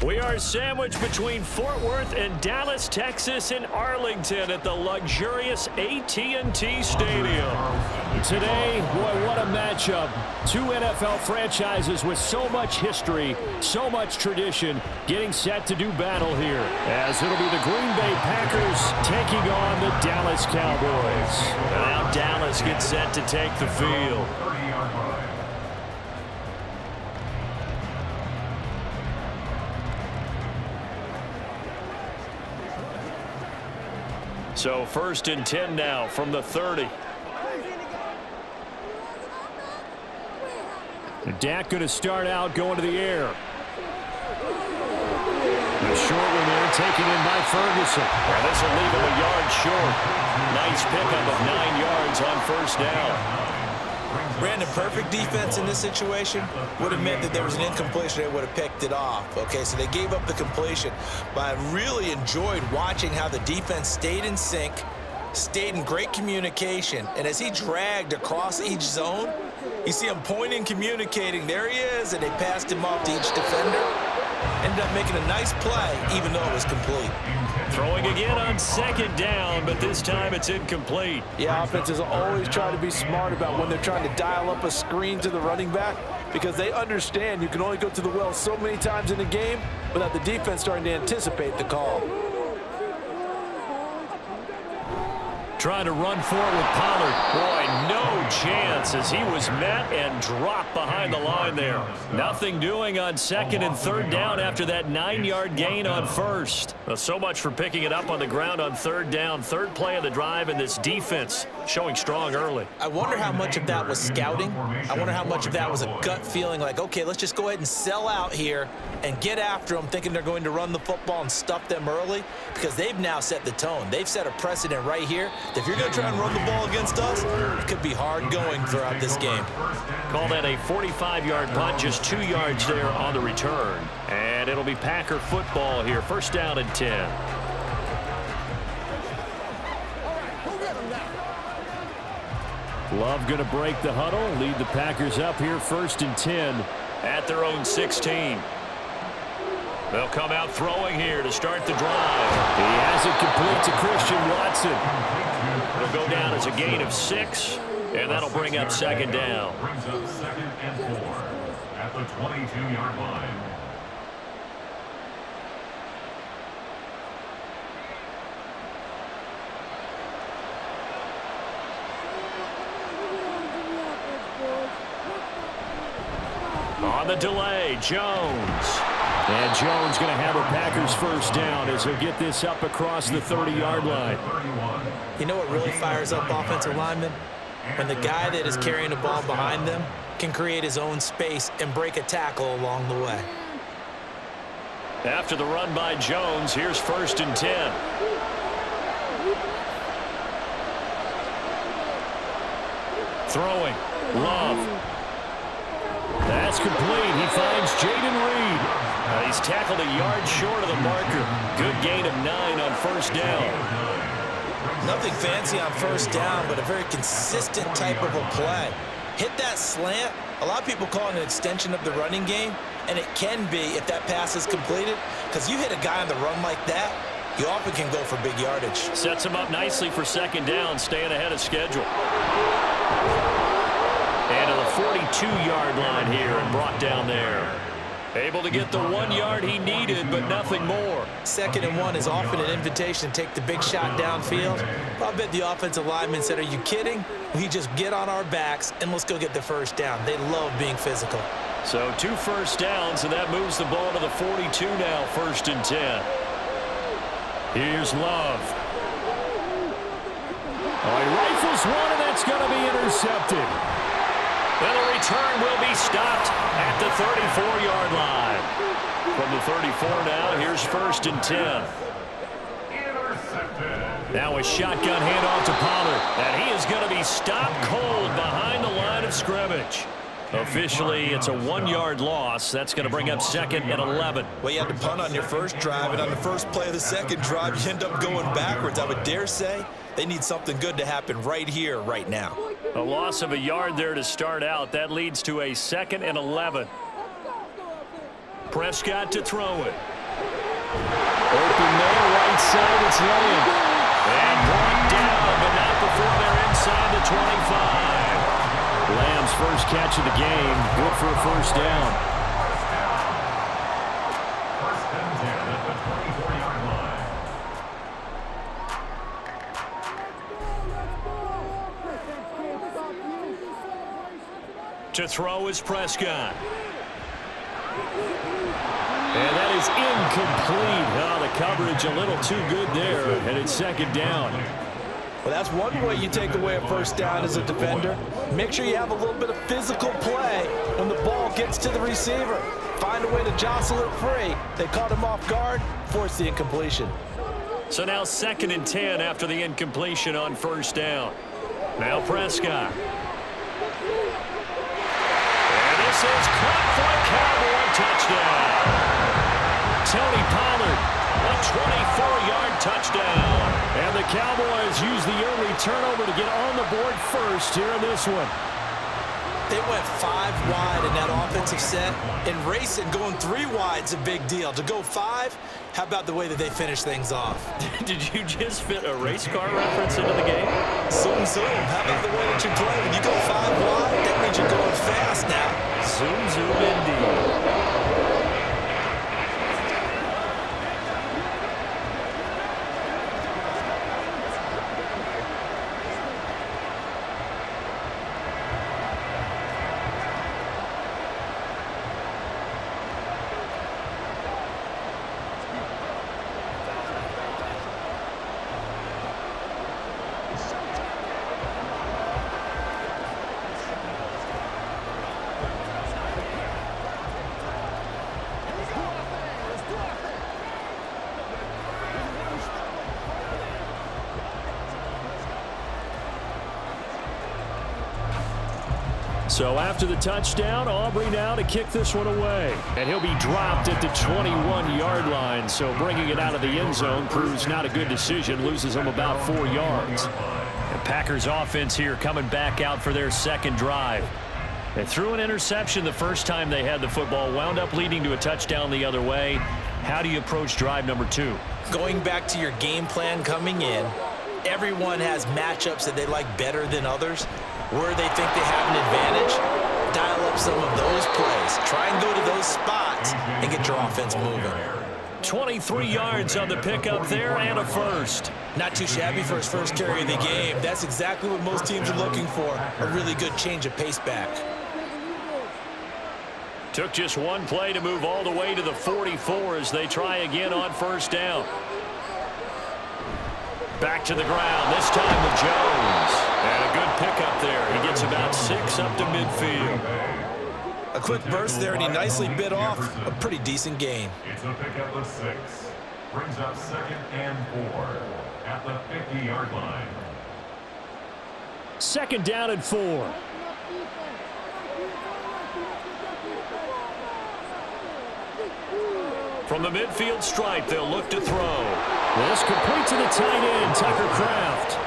We are sandwiched between Fort Worth and Dallas, Texas, and Arlington at the luxurious AT&T Stadium. Today, boy, what a matchup. Two NFL franchises with so much history, so much tradition, getting set to do battle here, as it'll be the Green Bay Packers taking on the Dallas Cowboys. Now Dallas gets set to take the field. So 1st and 10 now from the 30. Dak going to start out going to the air. The short one there taken in by Ferguson. Now this will leave him a yard short. Nice pickup of 9 yards on 1st down. Brandon, perfect defense in this situation would have meant that there was an incompletion. They would have picked it off. Okay, so they gave up the completion. But I really enjoyed watching how the defense stayed in sync, stayed in great communication. And as he dragged across each zone, you see him pointing, communicating. There he is, and they passed him off to each defender. Ended up making a nice play, even though it was complete. Throwing again on 2nd down, but this time it's incomplete. Yeah, offenses always try to be smart about when they're trying to dial up a screen to the running back, because they understand you can only go to the well so many times in a game without the defense starting to anticipate the call. Trying to run forward with Pollard. Boy, no chance as he was met and dropped behind the line there. Nothing doing on 2nd and 3rd down after that 9-yard gain on 1st. Well, so much for picking it up on the ground on 3rd down. 3rd play of the drive, and this defense showing strong early. I wonder how much of that was scouting. I wonder how much of that was a gut feeling like, okay, let's just go ahead and sell out here and get after them, thinking they're going to run the football and stuff them early, because they've now set the tone. They've set a precedent right here. If you're going to try and run the ball against us, it could be hard going throughout this game. Call that a 45-yard punt, just 2 yards there on the return. And it'll be Packer football here, 1st down and 10. Love going to break the huddle, lead the Packers up here 1st and 10. At their own 16. They'll come out throwing here to start the drive. He has it complete to Christian Watson. It'll go down as a gain of 6, and that'll bring up 2nd down. Brings up 2nd and 4 at the 22-yard line. On the delay, Jones. And Jones going to have a Packers 1st down as he'll get this up across the 30-yard line. You know what really fires up offensive linemen? When the guy that is carrying the ball behind them can create his own space and break a tackle along the way. After the run by Jones, here's 1st and 10. Throwing, Love. That's complete. He finds Jaden Reed. He's tackled a yard short of the marker. Good gain of 9 on 1st down. Nothing fancy on 1st down, but a very consistent type of a play. Hit that slant. A lot of people call it an extension of the running game, and it can be if that pass is completed, because you hit a guy on the run like that, you often can go for big yardage. Sets him up nicely for 2nd down, staying ahead of schedule. And to the 42-yard line here and brought down there. Able to get the 1 yard he needed, but nothing more. 2nd and 1 is often an invitation to take the big shot downfield. I bet the offensive lineman said, are you kidding? We just get on our backs and let's go get the 1st down. They love being physical. So 2 1st downs, and that moves the ball to the 42 now, 1st and 10. Here's Love. Oh, he rifles one, and that's going to be intercepted. And the return will be stopped at the 34-yard line. From the 34 now, here's 1st and 10. Now a shotgun handoff to Pollard. And he is going to be stopped cold behind the line of scrimmage. Officially, it's a 1-yard loss. That's going to bring up 2nd and 11. Well, you had to punt on your first drive, and on the first play of the second drive, you end up going backwards. I would dare say they need something good to happen right here, right now. A loss of a yard there to start out. That leads to a 2nd and 11. Prescott to throw it. Open there, right side, it's Lamb. And brought down, but not before they're inside the 25. Lamb's first catch of the game, good for a first down. First and 10 at the 24-yard line. To throw is Prescott. And that is incomplete. Oh, the coverage a little too good there, and it's second down. Well, that's one way you take away a first down as a defender. Make sure you have a little bit of physical play when the ball gets to the receiver. Find a way to jostle it free. They caught him off guard, forced the incompletion. So now 2nd and 10 after the incompletion on first down. Now Prescott. And this is caught for a Cowboy touchdown. Tony Pollard, a 24-yard touchdown. And the Cowboys use the early turnover to get on the board first here in this one. They went 5 wide in that offensive set. And racing, going 3 wide's a big deal. To go 5, how about the way that they finish things off? Did you just fit a race car reference into the game? Zoom, zoom. How about the way that you play? When you go 5 wide, that means you're going fast now. Zoom, zoom indeed. So after the touchdown, Aubrey now to kick this one away. And he'll be dropped at the 21-yard line. So bringing it out of the end zone proves not a good decision. Loses him about 4 yards. The Packers offense here coming back out for their second drive. They threw an interception the first time they had the football, wound up leading to a touchdown the other way. How do you approach drive number 2? Going back to your game plan coming in, everyone has matchups that they like better than others. Where they think they have an advantage, dial up some of those plays. Try and go to those spots and get your offense moving. 23 yards on the pickup there and a first. Not too shabby for his first carry of the game. That's exactly what most teams are looking for, a really good change of pace back. Took just one play to move all the way to the 44 as they try again on first down. Back to the ground, this time with Jones. And a good pickup there. He gets about 6 up to midfield. A quick burst there, and he nicely bit off a pretty decent gain. It's a pickup of 6. Brings up 2nd and 4 at the 50-yard line. 2nd down and 4. From the midfield stripe, they'll look to throw. This complete to the tight end, Tucker Kraft.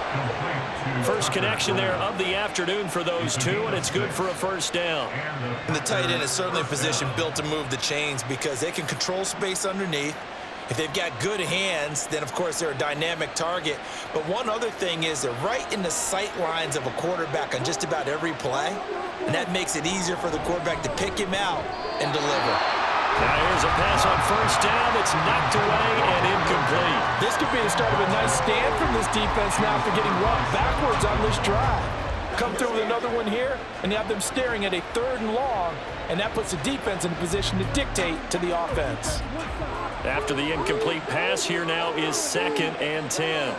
First connection there of the afternoon for those two, and it's good for a first down. And the tight end is certainly a position built to move the chains because they can control space underneath. If they've got good hands, then of course they're a dynamic target. But one other thing is they're right in the sight lines of a quarterback on just about every play, and that makes it easier for the quarterback to pick him out and deliver. Now here's a pass on first down. It's knocked away and incomplete. This could be the start of a nice stand from this defense now after getting rocked backwards on this drive. Come through with another one here, and you have them staring at a 3rd and long, and that puts the defense in a position to dictate to the offense. After the incomplete pass, here now is 2nd and 10.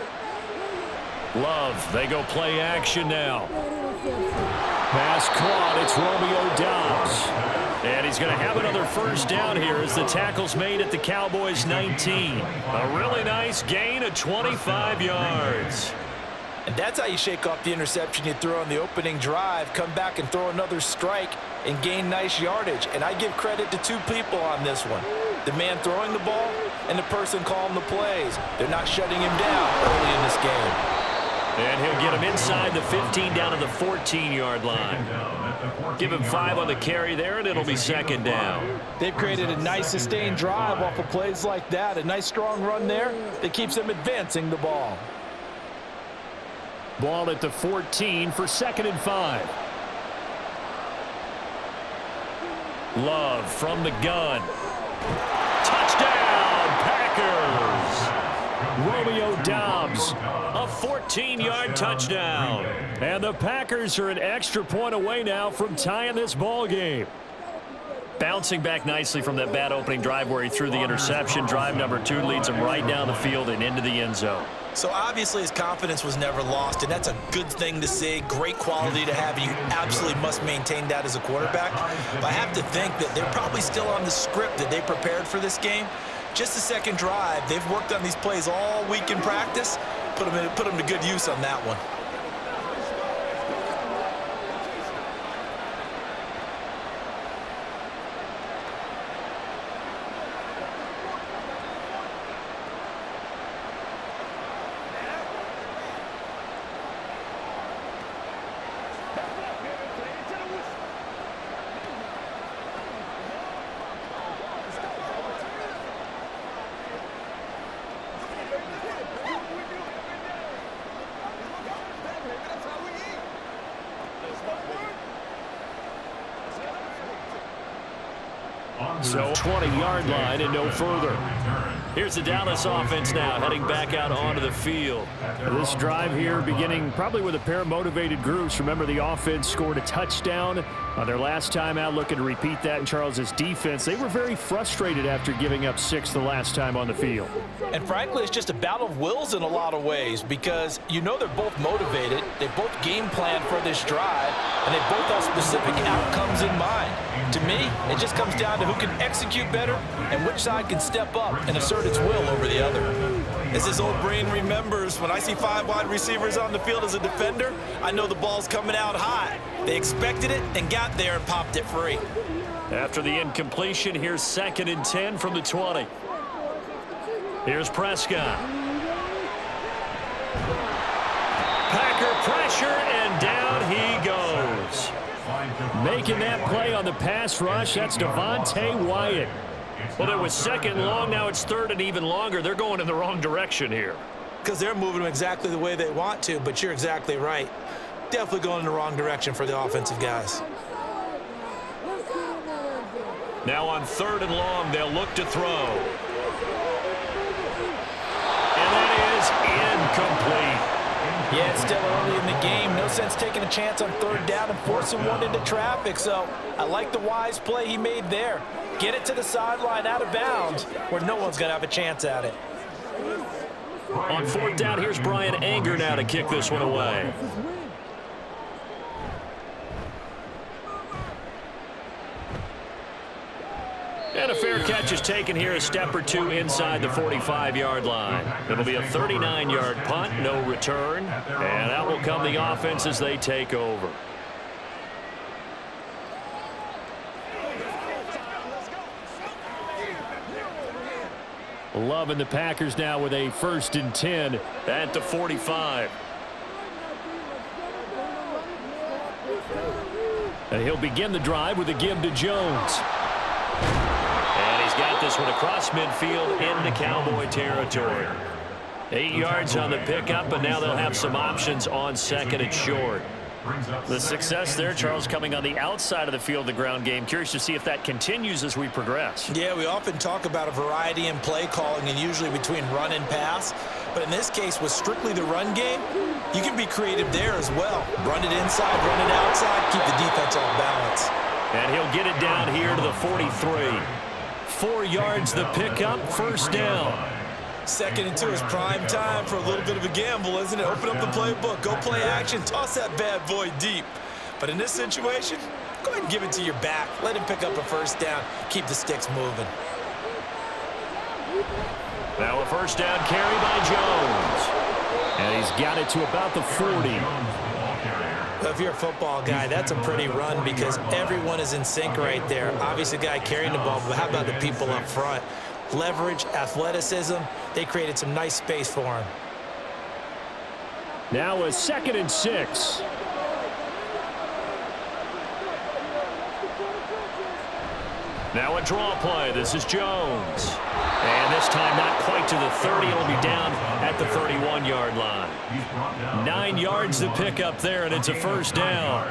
Love, they go play action now. Pass caught, it's Romeo Doubs. And he's going to have another first down here as the tackle's made at the Cowboys 19. A really nice gain of 25 yards. And that's how you shake off the interception you throw on the opening drive, come back and throw another strike and gain nice yardage. And I give credit to 2 people on this one. The man throwing the ball and the person calling the plays. They're not shutting him down early in this game. And he'll get him inside the 15 down to the 14-yard line. Give him 5 on the carry there, and it'll be second down. They've created a nice sustained drive off of plays like that. A nice strong run there that keeps them advancing the ball. Ball at the 14 for 2nd and 5. Love from the gun. Touchdown, Packers! Romeo Doubs. A 14-yard touchdown. And the Packers are an extra point away now from tying this ball game. Bouncing back nicely from that bad opening drive where he threw the interception. Drive number 2 leads him right down the field and into the end zone. So obviously his confidence was never lost, and that's a good thing to see. Great quality to have. You absolutely must maintain that as a quarterback. But I have to think that they're probably still on the script that they prepared for this game. Just the second drive. They've worked on these plays all week in practice. Put them to good use on that one. So 20-yard line and no further. Here's the Dallas offense now heading back out onto the field. This drive here beginning probably with a pair of motivated groups. Remember, the offense scored a touchdown on their last time out, looking to repeat that in Charles's defense. They were very frustrated after giving up 6 the last time on the field. And frankly, it's just a battle of wills in a lot of ways because you know they're both motivated. They both game plan for this drive, and they both have specific outcomes in mind. To me, it just comes down to who can execute better and which side can step up and assert its will over the other. As his old brain remembers, when I see 5 wide receivers on the field as a defender, I know the ball's coming out high. They expected it and got there and popped it free. After the incompletion, here's 2nd and 10 from the 20. Here's Prescott. Packer pressure, and down he goes. Making that play on the pass rush, that's Devontae Wyatt. Well, it was 2nd and long. Now it's 3rd and even longer. They're going in the wrong direction here. Because they're moving them exactly the way they want to, but you're exactly right. Definitely going in the wrong direction for the offensive guys. Now on 3rd and long, they'll look to throw. And that is incomplete. Yeah, it's still early in the game. No sense taking a chance on 3rd down and forcing one into traffic. So I like the wise play he made there. Get it to the sideline out of bounds where no one's going to have a chance at it. On 4th down, here's Brian Anger now to kick this one away. And a fair catch is taken here, a step or 2 inside the 45-yard line. It'll be a 39-yard punt, no return. And out will come the offense as they take over. Loving the Packers now with a 1st and 10 at the 45. And he'll begin the drive with a give to Jones. And he's got this one across midfield into Cowboy territory. 8 yards on the pickup, but now they'll have some options on 2nd and short. The success there, Charles, coming on the outside of the field, the ground game. Curious to see if that continues as we progress. Yeah, we often talk about a variety in play calling and usually between run and pass. But in this case, with strictly the run game, you can be creative there as well. Run it inside, run it outside, keep the defense off balance. And he'll get it down here to the 43. 4 yards the pickup, 1st down. 2nd and 2 is prime time for a little bit of a gamble, isn't it? Open up the playbook, go play action, toss that bad boy deep. But in this situation, go ahead and give it to your back. Let him pick up a 1st down, keep the sticks moving. Now a 1st down carry by Jones. And he's got it to about the 40. Well, if you're a football guy, that's a pretty run because everyone is in sync right there. Obviously, the guy carrying the ball, but how about the people up front? Leverage, athleticism, they created some nice space for him. Now a 2nd and 6. Now a draw play. This is Jones. And this time not quite to the 30. It'll be down at the 31-yard line. 9 yards to pick up there, and it's a first down.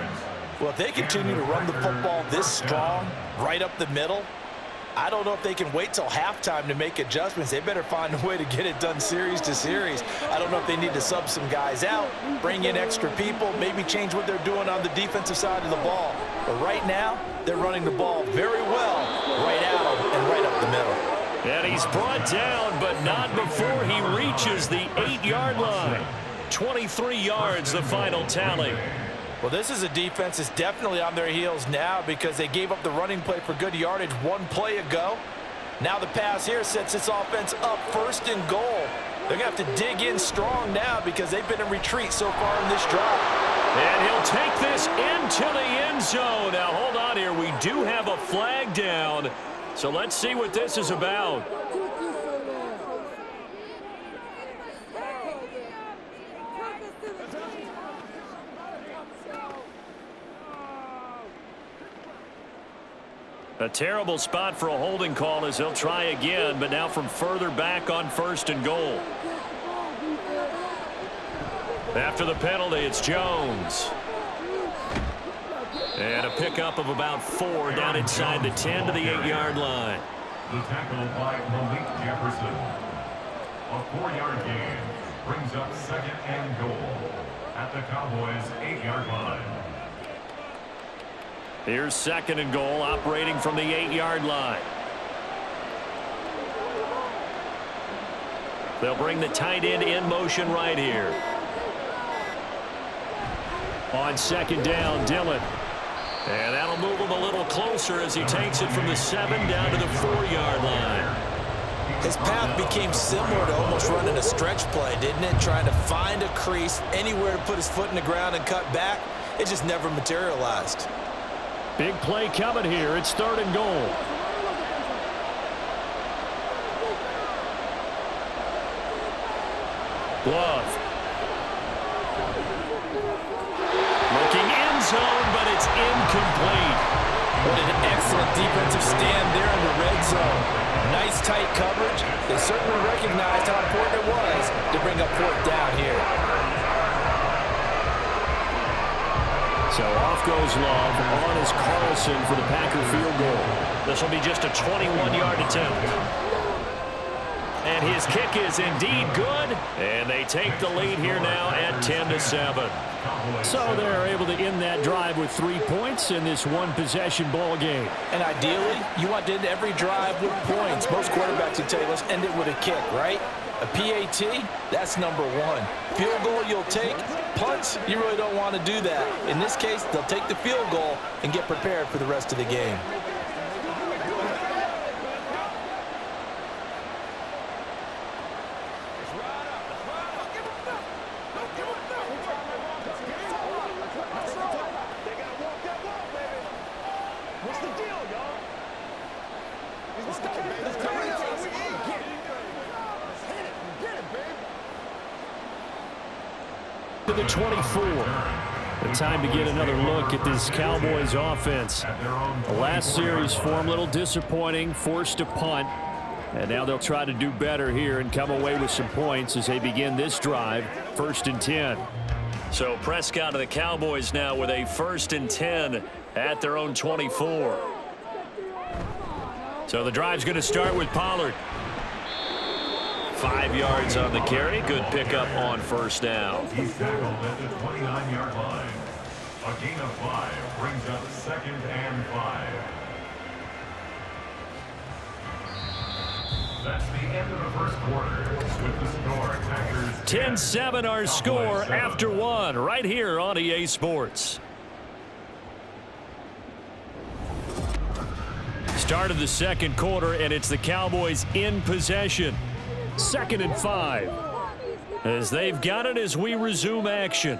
Well, if they continue to run the football this strong, right up the middle, I don't know if they can wait till halftime to make adjustments. They better find a way to get it done series to series. I don't know if they need to sub some guys out, bring in extra people, maybe change what they're doing on the defensive side of the ball. But right now, they're running the ball very well, right out and right up the middle. And he's brought down, but not before he reaches the 8-yard line. 23 yards, the final tally. Well, this is a defense that's definitely on their heels now because they gave up the running play for good yardage one play ago. Now the pass here sets this offense up 1st and goal. They're going to have to dig in strong now because they've been in retreat so far in this drive. And he'll take this into the end zone. Now, hold on here. We do have a flag down. So let's see what this is about. A terrible spot for a holding call as he'll try again, but now from further back on 1st and goal. After the penalty, it's Jones. And a pickup of about 4 down inside the 10 to the 8-yard line. The tackle by Malik Jefferson. A 4-yard gain brings up 2nd and goal at the Cowboys' 8-yard line. Here's 2nd and goal, operating from the 8-yard line. They'll bring the tight end in motion right here. On 2nd down, Dillon. And that'll move him a little closer as he takes it from the 7 down to the 4-yard line. His path became similar to almost running a stretch play, didn't it? Trying to find a crease, anywhere to put his foot in the ground and cut back. It just never materialized. Big play coming here. It's 3rd and goal. Glove. Looking end zone, but it's incomplete. What an excellent defensive stand there in the red zone. Nice tight coverage. They certainly recognized how important it was to bring up 4th down here. So off goes Love. On is Carlson for the Packer field goal. This will be just a 21-yard attempt. And his kick is indeed good. And they take the lead here now at 10-7. So they're able to end that drive with 3 points in this one-possession ball game. And ideally, you want to end every drive with points. Most quarterbacks would tell you, let's end it with a kick, right? A PAT, that's number 1. Field goal you'll take. Punts, you really don't want to do that. In this case, they'll take the field goal and get prepared for the rest of the game. To the 24. The time to get another look at this Cowboys offense. The last series for them, a little disappointing, forced to punt. And now they'll try to do better here and come away with some points as they begin this drive, 1st and 10. So Prescott of the Cowboys now with a 1st and 10 at their own 24. So the drive's going to start with Pollard. 5 yards on the carry. Good pickup on 1st down. He's tackled at the 29-yard line. A gain of 5 brings up 2nd and 5. That's the end of the first quarter. With the score, Packers 10-7 our score after 1 right here on EA Sports. Start of the 2nd quarter, and it's the Cowboys in possession. 2nd and 5. As they've got it as we resume action.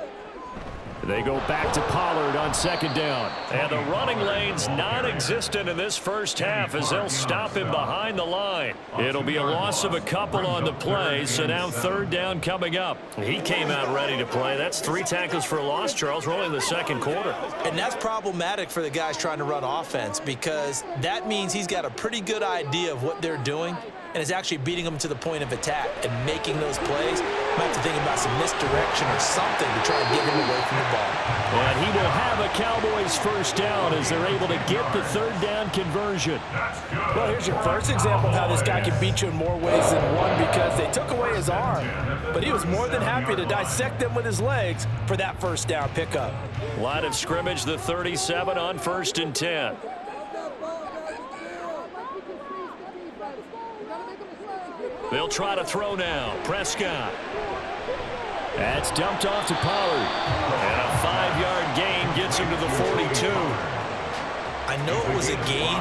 They go back to Pollard on second down. And the running lane's non-existent in this first half as they'll stop him behind the line. It'll be a loss of a couple on the play, so now third down coming up. He came out ready to play. That's 3 tackles for a loss, Charles. We're only in the second quarter. And that's problematic for the guys trying to run offense because that means he's got a pretty good idea of what they're doing and is actually beating them to the point of attack and making those plays. Might have to think about some misdirection or something to try and get him away from the ball. And he will have a Cowboys first down as they're able to get the third down conversion. Well, here's your first example of how this guy can beat you in more ways than one because they took away his arm, but he was more than happy to dissect them with his legs for that first down pickup. Line of scrimmage, the 37 on 1st and 10. They'll try to throw now. Prescott. That's dumped off to Pollard. And a 5-yard gain gets him to the 42. I know it was a gain,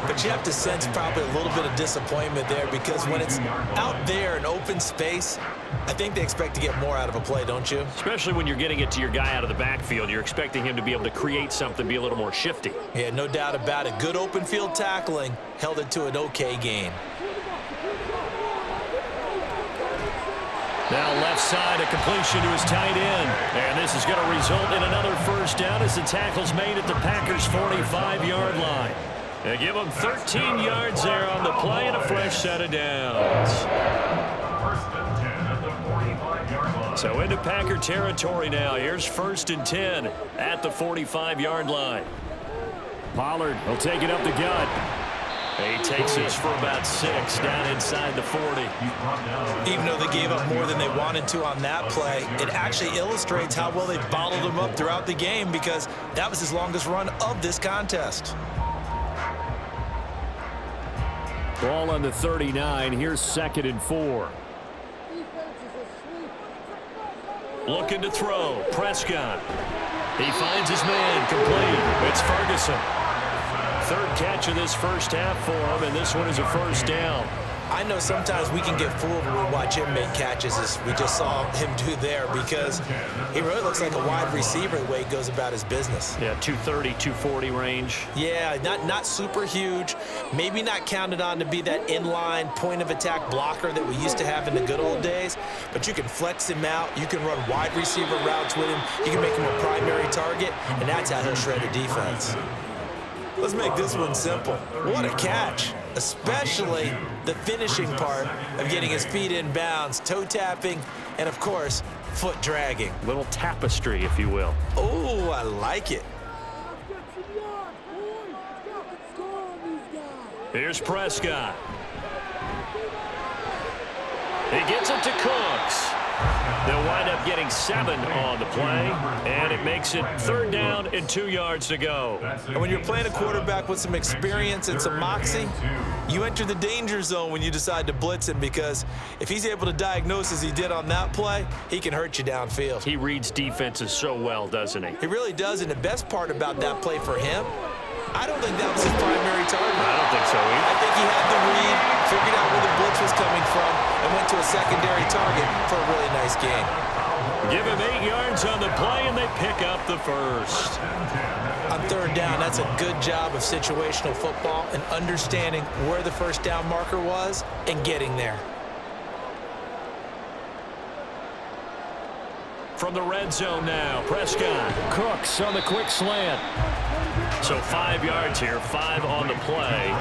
but you have to sense probably a little bit of disappointment there because when it's out there in open space, I think they expect to get more out of a play, don't you? Especially when you're getting it to your guy out of the backfield. You're expecting him to be able to create something, be a little more shifty. Yeah, no doubt about it. Good open field tackling held it to an okay gain. Now left side, a completion to his tight end. And this is going to result in another first down as the tackle's made at the Packers' 45-yard line. They give him 13 yards there on the play and a fresh set of downs. First and 10 at the 45-yard line. So into Packer territory now. Here's 1st and 10 at the 45-yard line. Pollard will take it up the gut. He takes this for about 6 down inside the 40. Even though they gave up more than they wanted to on that play, it actually illustrates how well they bottled him up throughout the game because that was his longest run of this contest. Ball on the 39. Here's 2nd and 4. Looking to throw. Prescott. He finds his man complete. It's Ferguson. 3rd catch of this first half for him, and this one is a first down. I know sometimes we can get fooled when we watch him make catches as we just saw him do there because he really looks like a wide receiver the way he goes about his business. Yeah, 230, 240 range. Yeah, not super huge, maybe not counted on to be that inline point of attack blocker that we used to have in the good old days, but you can flex him out, you can run wide receiver routes with him, you can make him a primary target, and that's how he'll shred a defense. Let's make this one simple. What a catch, especially the finishing part of getting his feet in bounds, toe tapping, and of course, foot dragging. Little tapestry, if you will. Oh, I like it. Here's Prescott. He gets it to Cooks. They'll wind up getting 7 on the play, and it makes it 3rd down and 2 yards to go. And when you're playing a quarterback with some experience and some moxie, you enter the danger zone when you decide to blitz him because if he's able to diagnose as he did on that play, he can hurt you downfield. He reads defenses so well, doesn't he? He really does, and the best part about that play for him, I don't think that was his primary target. I don't think so either. I think he had the read, figured out where the blitz was coming from, and went to a secondary target for a really nice gain. Give him 8 yards on the play, and they pick up the first. On 3rd down, that's a good job of situational football and understanding where the first down marker was and getting there. From the red zone now, Prescott. Cooks on the quick slant. So 5 yards here, 5 on the play,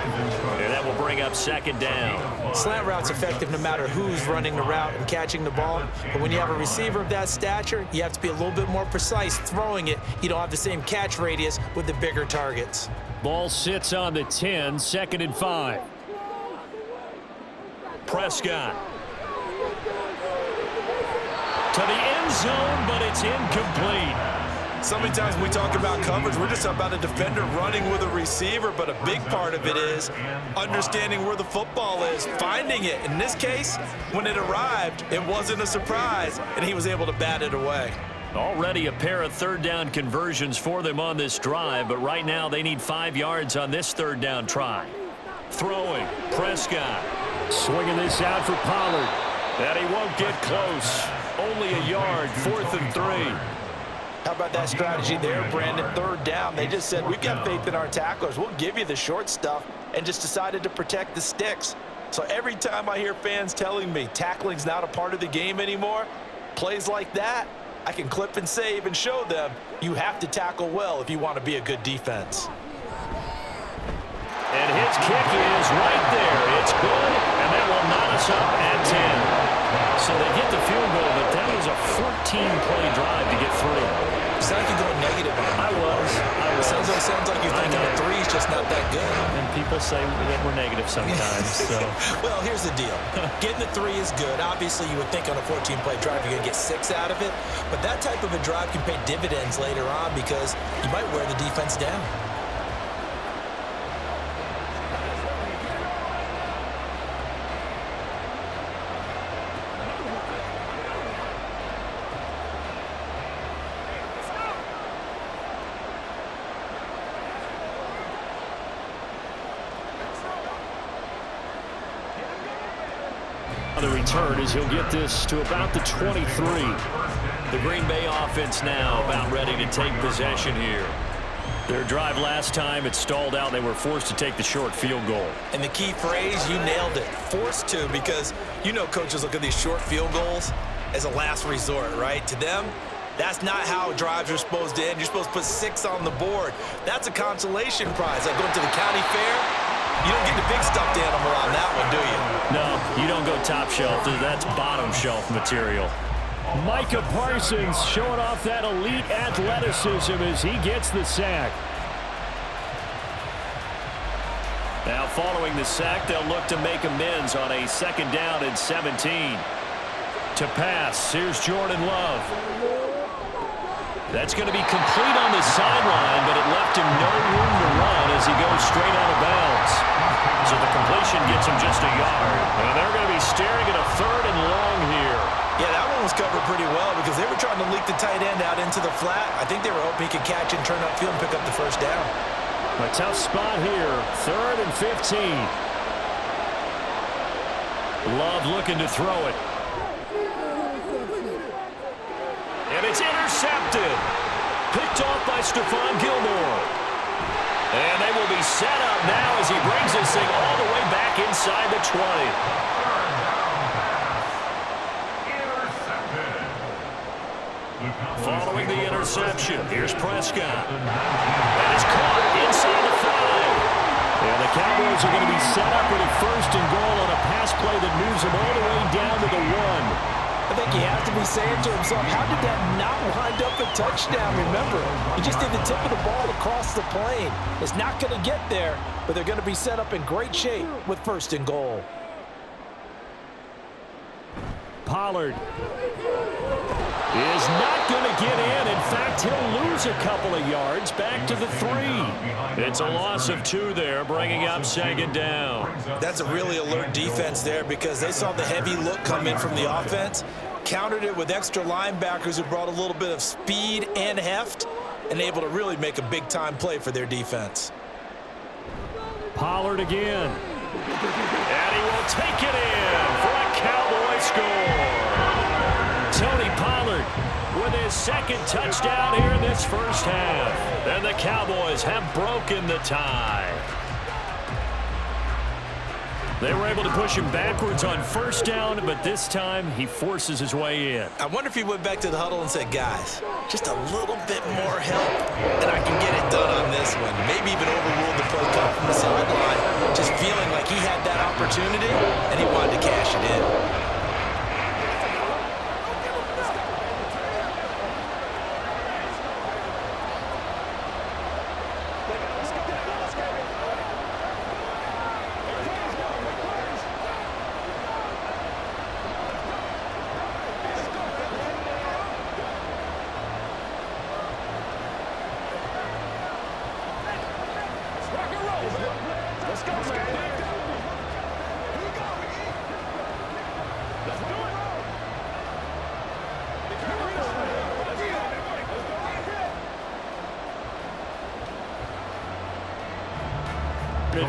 and that will bring up 2nd down. Slant route's effective no matter who's running the route and catching the ball, but when you have a receiver of that stature, you have to be a little bit more precise throwing it. You don't have the same catch radius with the bigger targets. Ball sits on the 10, 2nd and 5. Prescott. To the end zone, but it's incomplete. So many times when we talk about coverage, we're just about a defender running with a receiver, but a big part of it is understanding where the football is, finding it. In this case, when it arrived, it wasn't a surprise, and he was able to bat it away. Already a pair of 3rd down conversions for them on this drive, but right now they need 5 yards on this 3rd down try. Throwing, Prescott. Swinging this out for Pollard. And he won't get close. Only a yard, 4th and 3. How about that strategy there, Brandon? Third down, they just said, we've got faith in our tacklers. We'll give you the short stuff, and just decided to protect the sticks. So every time I hear fans telling me tackling's not a part of the game anymore, plays like that, I can clip and save and show them you have to tackle well if you want to be a good defense. And his kick is right there. It's good, and that will knot us up at 10. So they get the field goal, but that was a 14-play drive to get 3. Sounds like you're going negative on it. I was. Sounds like you're thinking the 3 is just not that good. And people say that we're negative sometimes. So. Well, here's the deal. Getting the 3 is good. Obviously, you would think on a 14-play drive you're going to get 6 out of it. But that type of a drive can pay dividends later on because you might wear the defense down. The return is he'll get this to about the 23. The Green Bay offense now about ready to take possession here. Their drive last time, it stalled out. They were forced to take the short field goal. And the key phrase, you nailed it, forced to, because you know coaches look at these short field goals as a last resort, right? To them, that's not how drives are supposed to end. You're supposed to put 6 on the board. That's a consolation prize. Like going to the county fair, you don't get the big stuffed animal on that one, do you? No, you don't go top shelf. That's bottom shelf material. Micah Parsons showing off that elite athleticism as he gets the sack. Now following the sack, they'll look to make amends on a 2nd down and 17. To pass, here's Jordan Love. That's going to be complete on the sideline, but it left him no room to run as he goes straight out of bounds. So the completion gets him just a yard. And they're going to be staring at a 3rd and long here. Yeah, that one was covered pretty well because they were trying to leak the tight end out into the flat. I think they were hoping he could catch and turn upfield and pick up the 1st down. A tough spot here, 3rd and 15. Love looking to throw it. And it's intercepted. Picked off by Stephon Gilmore. And they will be set up now as he brings this thing all the way back inside the 20. Following the interception, here's Prescott. And it's caught inside the 5. And the Cowboys are going to be set up with a 1st and goal on a pass play that moves them all the way down to the 1. I think he has to be saying to himself, how did that not wind up a touchdown? Remember, he just did the tip of the ball across the plane. It's not going to get there, but they're going to be set up in great shape with 1st and goal. Pollard is not going to get in. In fact, he'll lose a couple of yards back to the 3. It's a loss of 2 there, bringing up 2nd down. That's a really alert defense there because they saw the heavy look come in from the offense, countered it with extra linebackers who brought a little bit of speed and heft, and able to really make a big-time play for their defense. Pollard again. And he will take it in for a Cowboy score. Tony Pollard with his 2nd touchdown here in this 1st half. And the Cowboys have broken the tie. They were able to push him backwards on 1st down, but this time he forces his way in. I wonder if he went back to the huddle and said, guys, just a little bit more help, and I can get it done on this one. Maybe even overruled the play call from the sideline, just feeling like he had that opportunity, and he wanted to cash it in.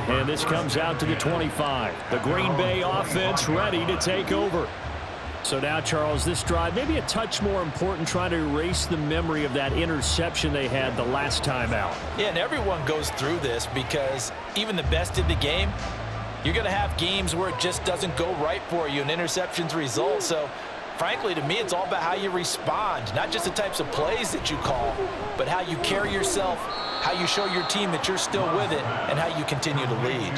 And this comes out to the 25. The Green Bay offense ready to take over. So now, Charles, this drive maybe a touch more important, trying to erase the memory of that interception they had the last time out. Yeah, and everyone goes through this because even the best in the game, you're going to have games where it just doesn't go right for you and interceptions result. So, frankly, to me, it's all about how you respond, not just the types of plays that you call, but how you carry yourself, how you show your team that you're still with it, and how you continue to lead.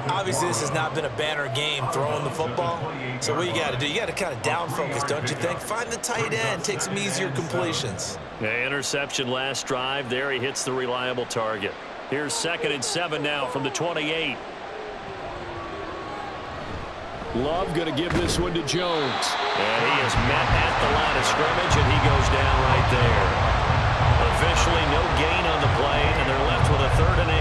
Obviously, this has not been a banner game throwing the football. So what you got to do, you got to kind of down focus, don't you think? Find the tight end, take some easier completions. The interception last drive. There he hits the reliable target. Here's 2nd and 7 now from the 28. Love going to give this one to Jones. And he is met at the line of scrimmage, and he goes down right there. Officially no gain on the play, and they're left with a 3rd and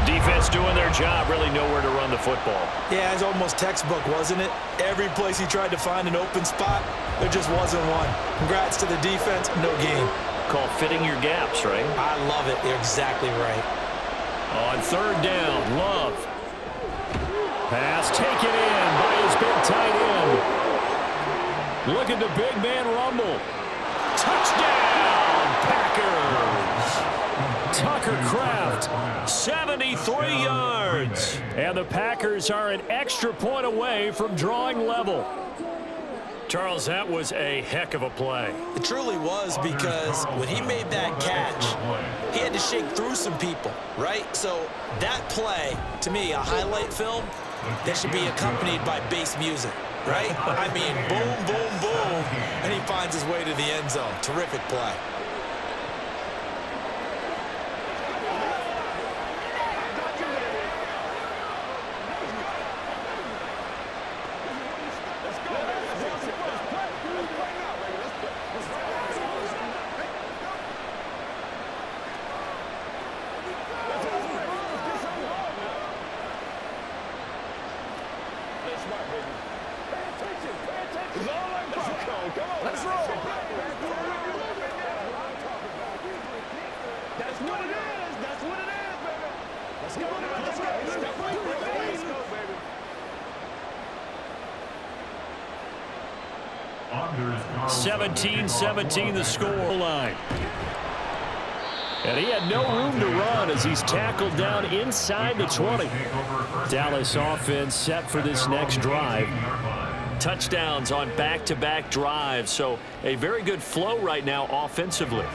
8. Defense doing their job, really nowhere to run the football. Yeah, it's almost textbook, wasn't it? Every place he tried to find an open spot, there just wasn't one. Congrats to the defense, no gain. Called fitting your gaps, right? I love it. You're exactly right. On 3rd down, Love. Pass taken in by his big tight end. Look at the big man rumble. Touchdown, Packers. Tucker Kraft, 73 yards. And the Packers are an extra point away from drawing level. Charles, that was a heck of a play. It truly was, because when he made that catch, he had to shake through some people, right? So that play, to me, a highlight film, that should be accompanied by bass music, right? I mean, boom, boom, boom, and he finds his way to the end zone. Terrific play. Unders 17-17 the score line. And he had no room to run as he's tackled down inside the 20. Dallas offense set for this next drive. Touchdowns on back-to-back drives, so a very good flow right now offensively.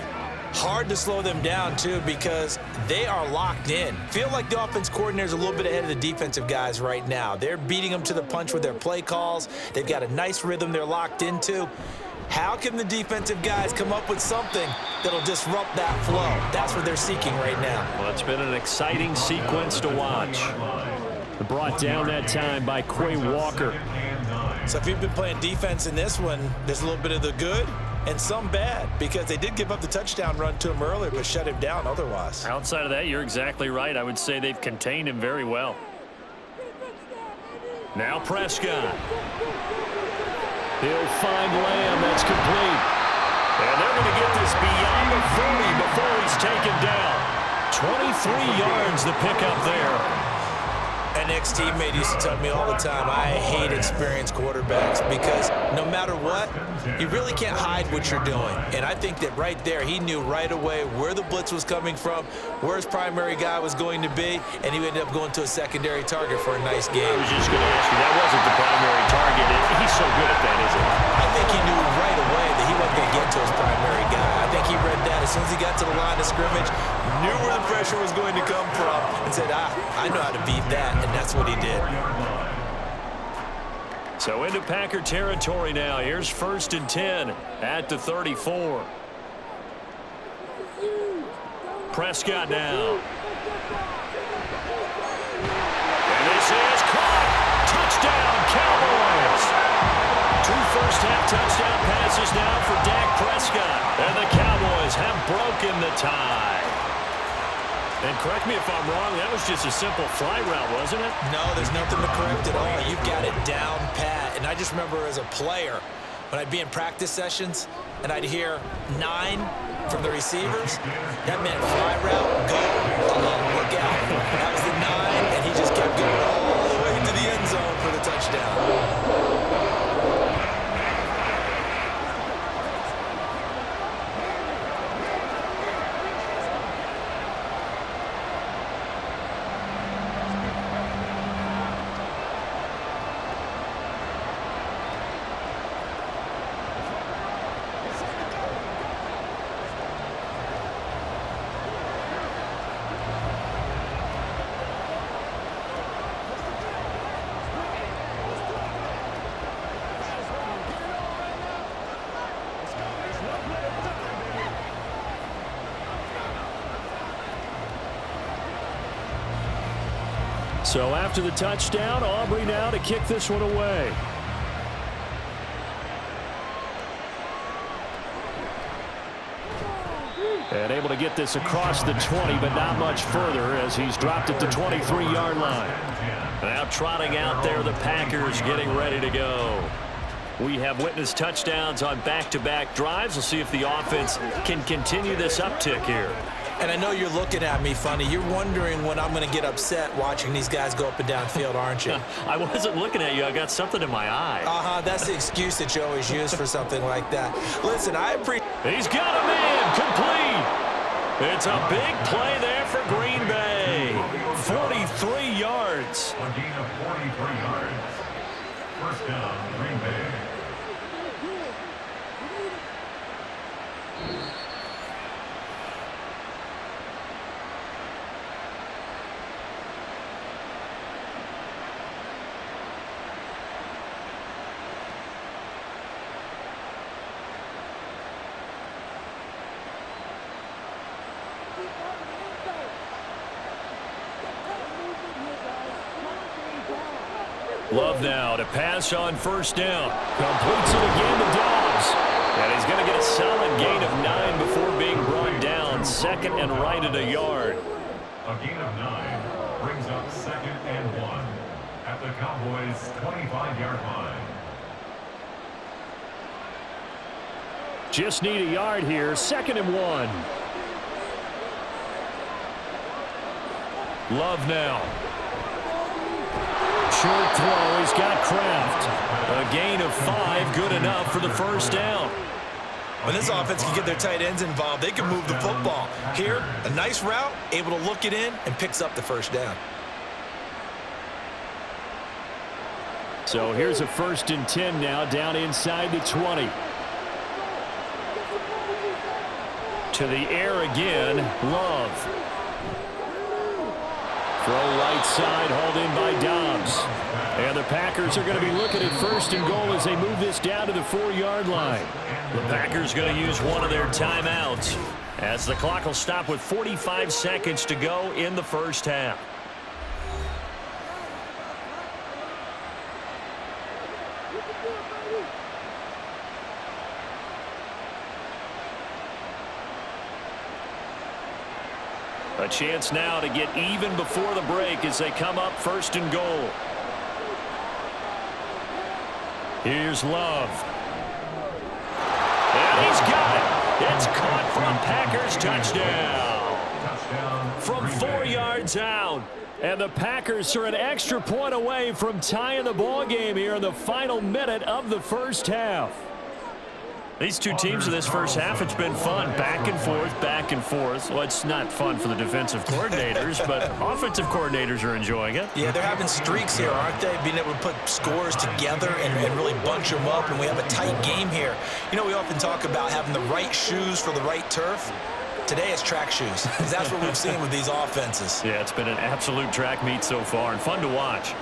Hard to slow them down, too, because they are locked in. Feel like the offense coordinator is a little bit ahead of the defensive guys right now. They're beating them to the punch with their play calls. They've got a nice rhythm they're locked into. How can the defensive guys come up with something that'll disrupt that flow? That's what they're seeking right now. Well, it's been an exciting sequence to watch. Brought down that time by Quay Walker. So if you've been playing defense in this one, there's a little bit of the good and some bad, because they did give up the touchdown run to him earlier, but shut him down otherwise. Outside of that, you're exactly right. I would say they've contained him very well. Now Prescott. He'll find Lamb. That's complete. And they're going to get this beyond the 30 before he's taken down. 23 yards the pickup there. An ex-teammate used to tell me all the time, I hate experienced quarterbacks, because no matter what, you really can't hide what you're doing. And I think that right there, he knew right away where the blitz was coming from, where his primary guy was going to be, and he ended up going to a secondary target for a nice game. I was just going to ask you, that wasn't the primary target. He's so good at that, isn't he? I think he knew right away that he wasn't going to get to his primary guy. I think he read that as soon as he got to the line of scrimmage, knew where the pressure was going to come from, and said, I know how to beat that, and that's what he did. So into Packer territory now. Here's 1st and 10 at the 34. Prescott now. And this is caught. Touchdown, Cowboys. 2 first-half touchdown passes now for Dak Prescott. And the Cowboys have broken the tie. And correct me if I'm wrong, that was just a simple fly route, wasn't it? No, there's nothing to correct at all. You've got it down pat. And I just remember as a player, when I'd be in practice sessions and I'd hear 9 from the receivers, that meant fly route, go, look out. That was the 9, and he just kept going all the way to the end zone for the touchdown. So after the touchdown, Aubrey now to kick this one away. And able to get this across the 20, but not much further as he's dropped at the 23-yard line. Now trotting out there, the Packers getting ready to go. We have witnessed touchdowns on back-to-back drives. We'll see if the offense can continue this uptick here. And I know you're looking at me funny. You're wondering when I'm going to get upset watching these guys go up and down field, aren't you? I wasn't looking at you. I got something in my eye. That's the excuse that you always use for something like that. Listen, I appreciate... He's got a man complete. It's a big play there for Green Bay. 43 yards. A gain of 43 yards. First down, Green Bay. Love now to pass on first down. Completes it again to Dobbs. And he's going to get a solid gain of 9 before being brought down. Second and right at a yard. A gain of 9 brings up second and 1 at the Cowboys' 25-yard line. Just need a yard here. Second and 1. Love now. Short throw. He's got Kraft. A gain of 5, good enough for the first down. When this offense can get their tight ends involved, they can move the football. Here, a nice route, able to look it in, and picks up the first down. So here's a 1st and 10 now, down inside the 20. To the air again, Love. Throw right side, hauled in by Dobbs. And the Packers are going to be looking at 1st and goal as they move this down to the 4-yard line. The Packers going to use one of their timeouts as the clock will stop with 45 seconds to go in the first half. A chance now to get even before the break as they come up 1st and goal. Here's Love. And he's got it. It's caught for a Packers touchdown. From 4 yards out. And the Packers are an extra point away from tying the ball game here in the final minute of the first half. These two teams in this first half, it's been fun. Back and forth, back and forth. Well, it's not fun for the defensive coordinators, but offensive coordinators are enjoying it. Yeah, they're having streaks here, aren't they? Being able to put scores together and really bunch them up, and we have a tight game here. You know, we often talk about having the right shoes for the right turf. Today it's track shoes, because that's what we've seen with these offenses. Yeah, it's been an absolute track meet so far, and fun to watch.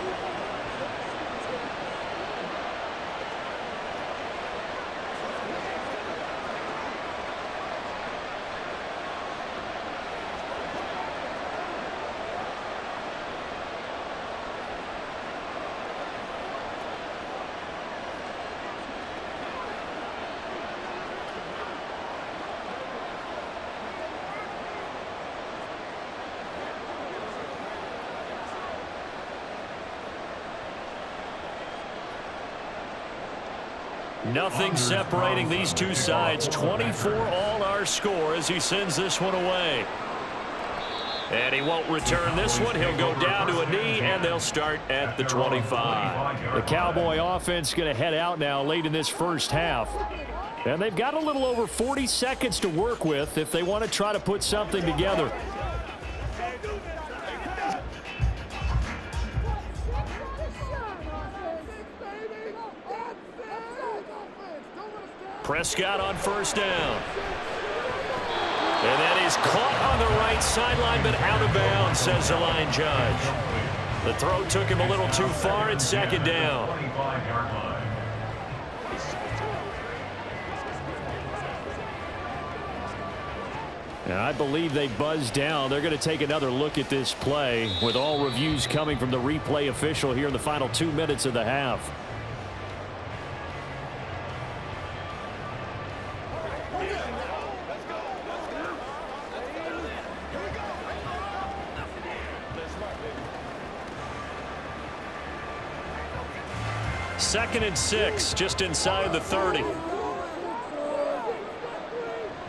Nothing separating these two sides. 24 all our score as he sends this one away. And he won't return this one. He'll go down to a knee, and they'll start at the 25. The Cowboy offense going to head out now late in this first half. And they've got a little over 40 seconds to work with if they want to try to put something together. Prescott on first down. And that is caught on the right sideline, but out of bounds, says the line judge. The throw took him a little too far. It's second down. 25-yard line. And I believe they buzzed down. They're going to take another look at this play with all reviews coming from the replay official here in the final 2 minutes of the half. Second and 6, just inside the 30.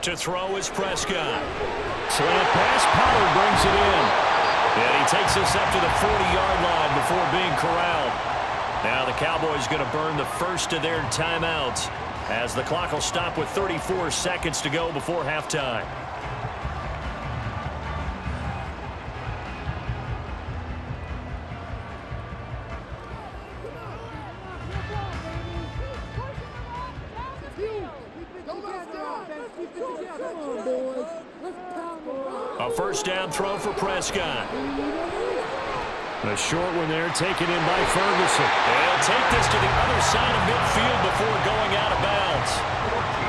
To throw is Prescott. Slant pass, Pollard brings it in. And he takes us up to the 40-yard line before being corralled. Now the Cowboys going to burn the first of their timeouts as the clock will stop with 34 seconds to go before halftime. A first down throw for Prescott. A short one there taken in by Ferguson. They'll take this to the other side of midfield before going out of bounds.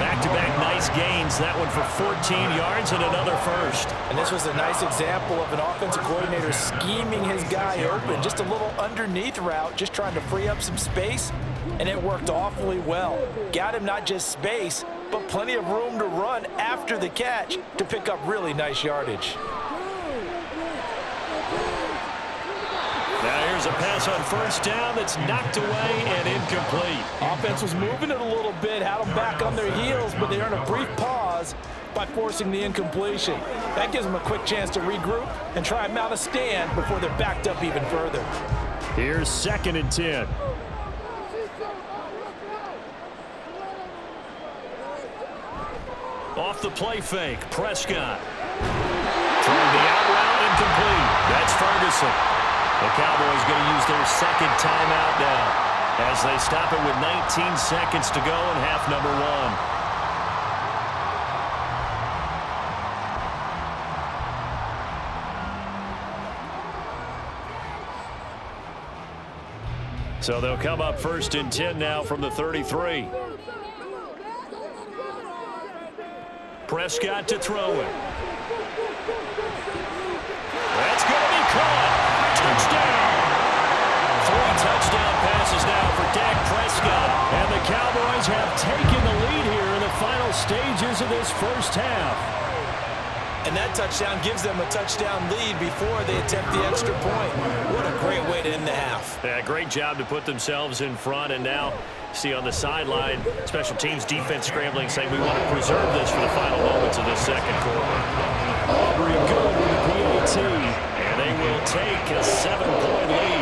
Back-to-back nice gains. That one for 14 yards and another first. And this was a nice example of an offensive coordinator scheming his guy open. Just a little underneath route, just trying to free up some space, and it worked awfully well. Got him not just space, but plenty of room to run after the catch to pick up really nice yardage. Now here's a pass on first down that's knocked away and incomplete. Offense was moving it a little bit, had them back on their heels, but they earned a brief pause by forcing the incompletion. That gives them a quick chance to regroup and try and mount a stand before they're backed up even further. Here's second and 10. Off the play fake, Prescott. Throwing the out route, incomplete. That's Ferguson. The Cowboys going to use their second timeout now as they stop it with 19 seconds to go in half number 1. So they'll come up first and 10 now from the 33. Prescott to throw it. That's going to be caught. Touchdown. 3 touchdown passes now for Dak Prescott. And the Cowboys have taken the lead here in the final stages of this first half. And that touchdown gives them a touchdown lead before they attempt the extra point. What a great way to end the half. Yeah, great job to put themselves in front. And now see on the sideline, special teams defense scrambling, saying we want to preserve this for the final moments of this second quarter. Aubrey good with the PAT. And they will take a 7-point lead.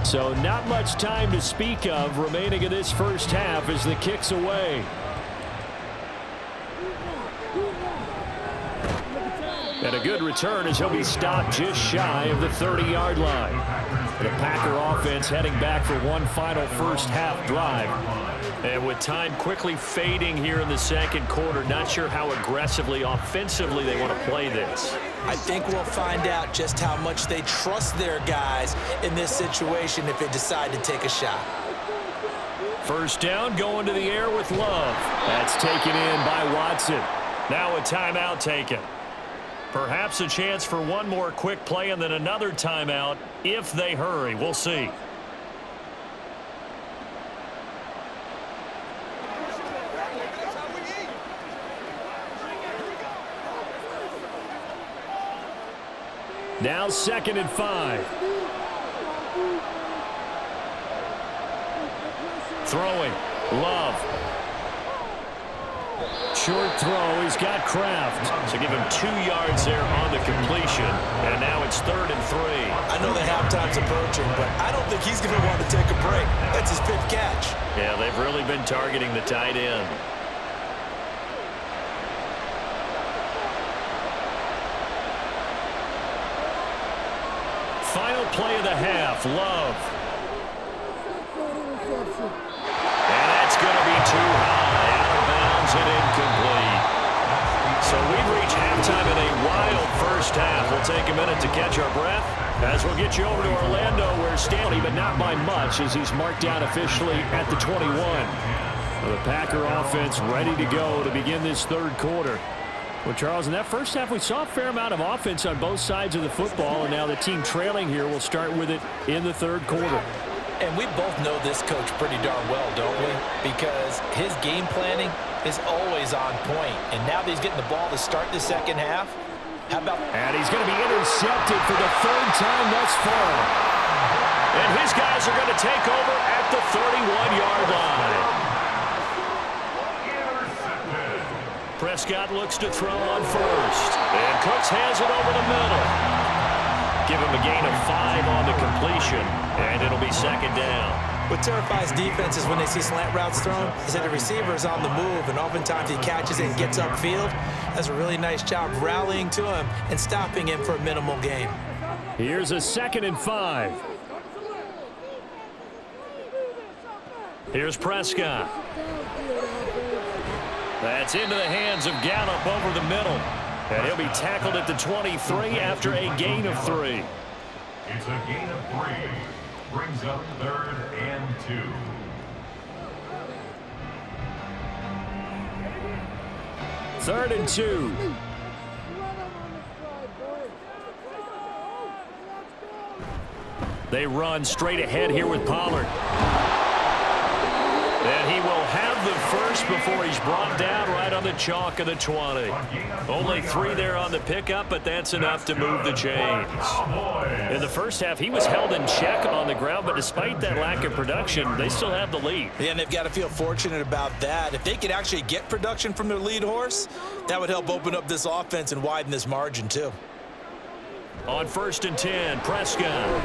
So not much time to speak of remaining in this first half as the kick's away. And a good return as he'll be stopped just shy of the 30-yard line. The Packer offense heading back for one final first half drive. And with time quickly fading here in the second quarter, not sure how aggressively, offensively they want to play this. I think we'll find out just how much they trust their guys in this situation if they decide to take a shot. First down, going to the air with Love. That's taken in by Watson. Now a timeout taken. Perhaps a chance for one more quick play and then another timeout if they hurry. We'll see. Now 2nd and 5. Throwing. Love. short throw. He's got Kraft. So give him 2 yards there on the completion. And now it's 3rd and 3. I know the halftime's approaching, but I don't think he's going to want to take a break. That's his 5th catch. Yeah, they've really been targeting the tight end. Final play of the half, Love. And that's going to be too high. Out of bounds and incomplete. So we've reached halftime in a wild first half. We'll take a minute to catch our breath as we'll get you over to Orlando where Stanley, but not by much, as he's marked down officially at the 21. The Packer offense ready to go to begin this 3rd quarter. Well, Charles, in that first half, we saw a fair amount of offense on both sides of the football, and now the team trailing here will start with it in the 3rd quarter. And we both know this coach pretty darn well, don't we? Because his game planning is always on point. And now that he's getting the ball to start the second half, how about... And he's going to be intercepted for the 3rd time thus far. And his guys are going to take over at the 31-yard line. Prescott looks to throw on first. And Cooks has it over the middle. Give him a gain of 5 on the completion. And it'll be 2nd down. What terrifies defenses when they see slant routes thrown is that the receiver is on the move, and oftentimes he catches it and gets upfield. Does a really nice job rallying to him and stopping him for a minimal gain. Here's a 2nd and 5. Here's Prescott. That's into the hands of Gallup over the middle. And he'll be tackled at the 23 after a gain of 3. It's a gain of 3. Brings up 3rd and 2. Third and 2. They run straight ahead here with Pollard. And he will have the first before he's brought down right on the chalk of the 20. Only 3 there on the pickup, but that's enough to move the chains. In the first half, he was held in check on the ground, but despite that lack of production, they still have the lead. Yeah, and they've got to feel fortunate about that. If they could actually get production from their lead horse, that would help open up this offense and widen this margin too. On 1st and 10, Prescott.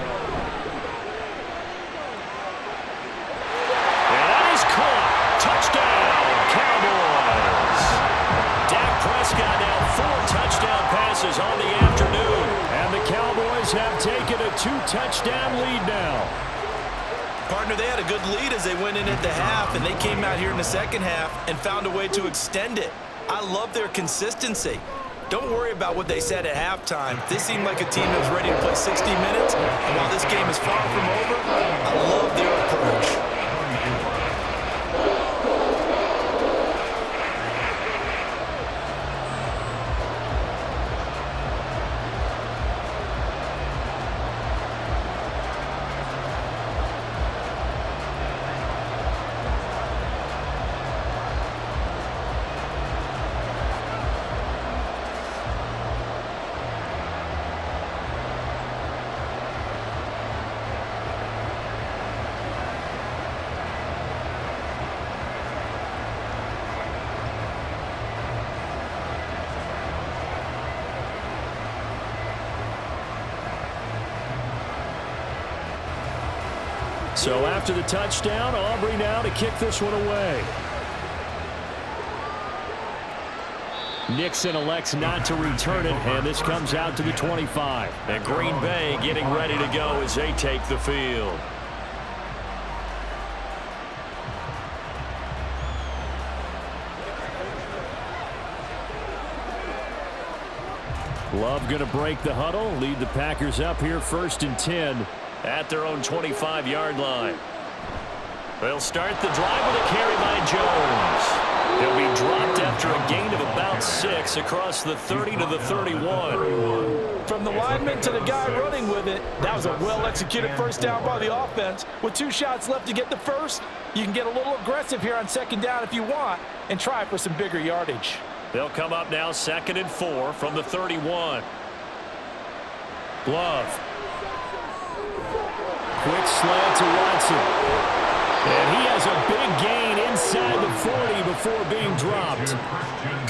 Caught. Touchdown, Cowboys. Dak Prescott now 4 touchdown passes on the afternoon. And the Cowboys have taken a 2-touchdown lead now. Partner, they had a good lead as they went in at the half, and they came out here in the second half and found a way to extend it. I love their consistency. Don't worry about what they said at halftime. They seemed like a team that was ready to play 60 minutes, and while this game is far from over, I love their approach. So after the touchdown, Aubrey now to kick this one away. Nixon elects not to return it, and this comes out to the 25. And Green Bay getting ready to go as they take the field. Love going to break the huddle, lead the Packers up here 1st and 10. At their own 25-yard line. They'll start the drive with a carry by Jones. He'll be dropped after a gain of about 6 across the 30 to the 31. From the lineman to the guy running with it, that was a well-executed first down by the offense. With 2 shots left to get the first, you can get a little aggressive here on 2nd down if you want and try for some bigger yardage. They'll come up now 2nd and 4 from the 31. Love. Quick slant to Watson. And he has a big gain inside the 40 before being dropped.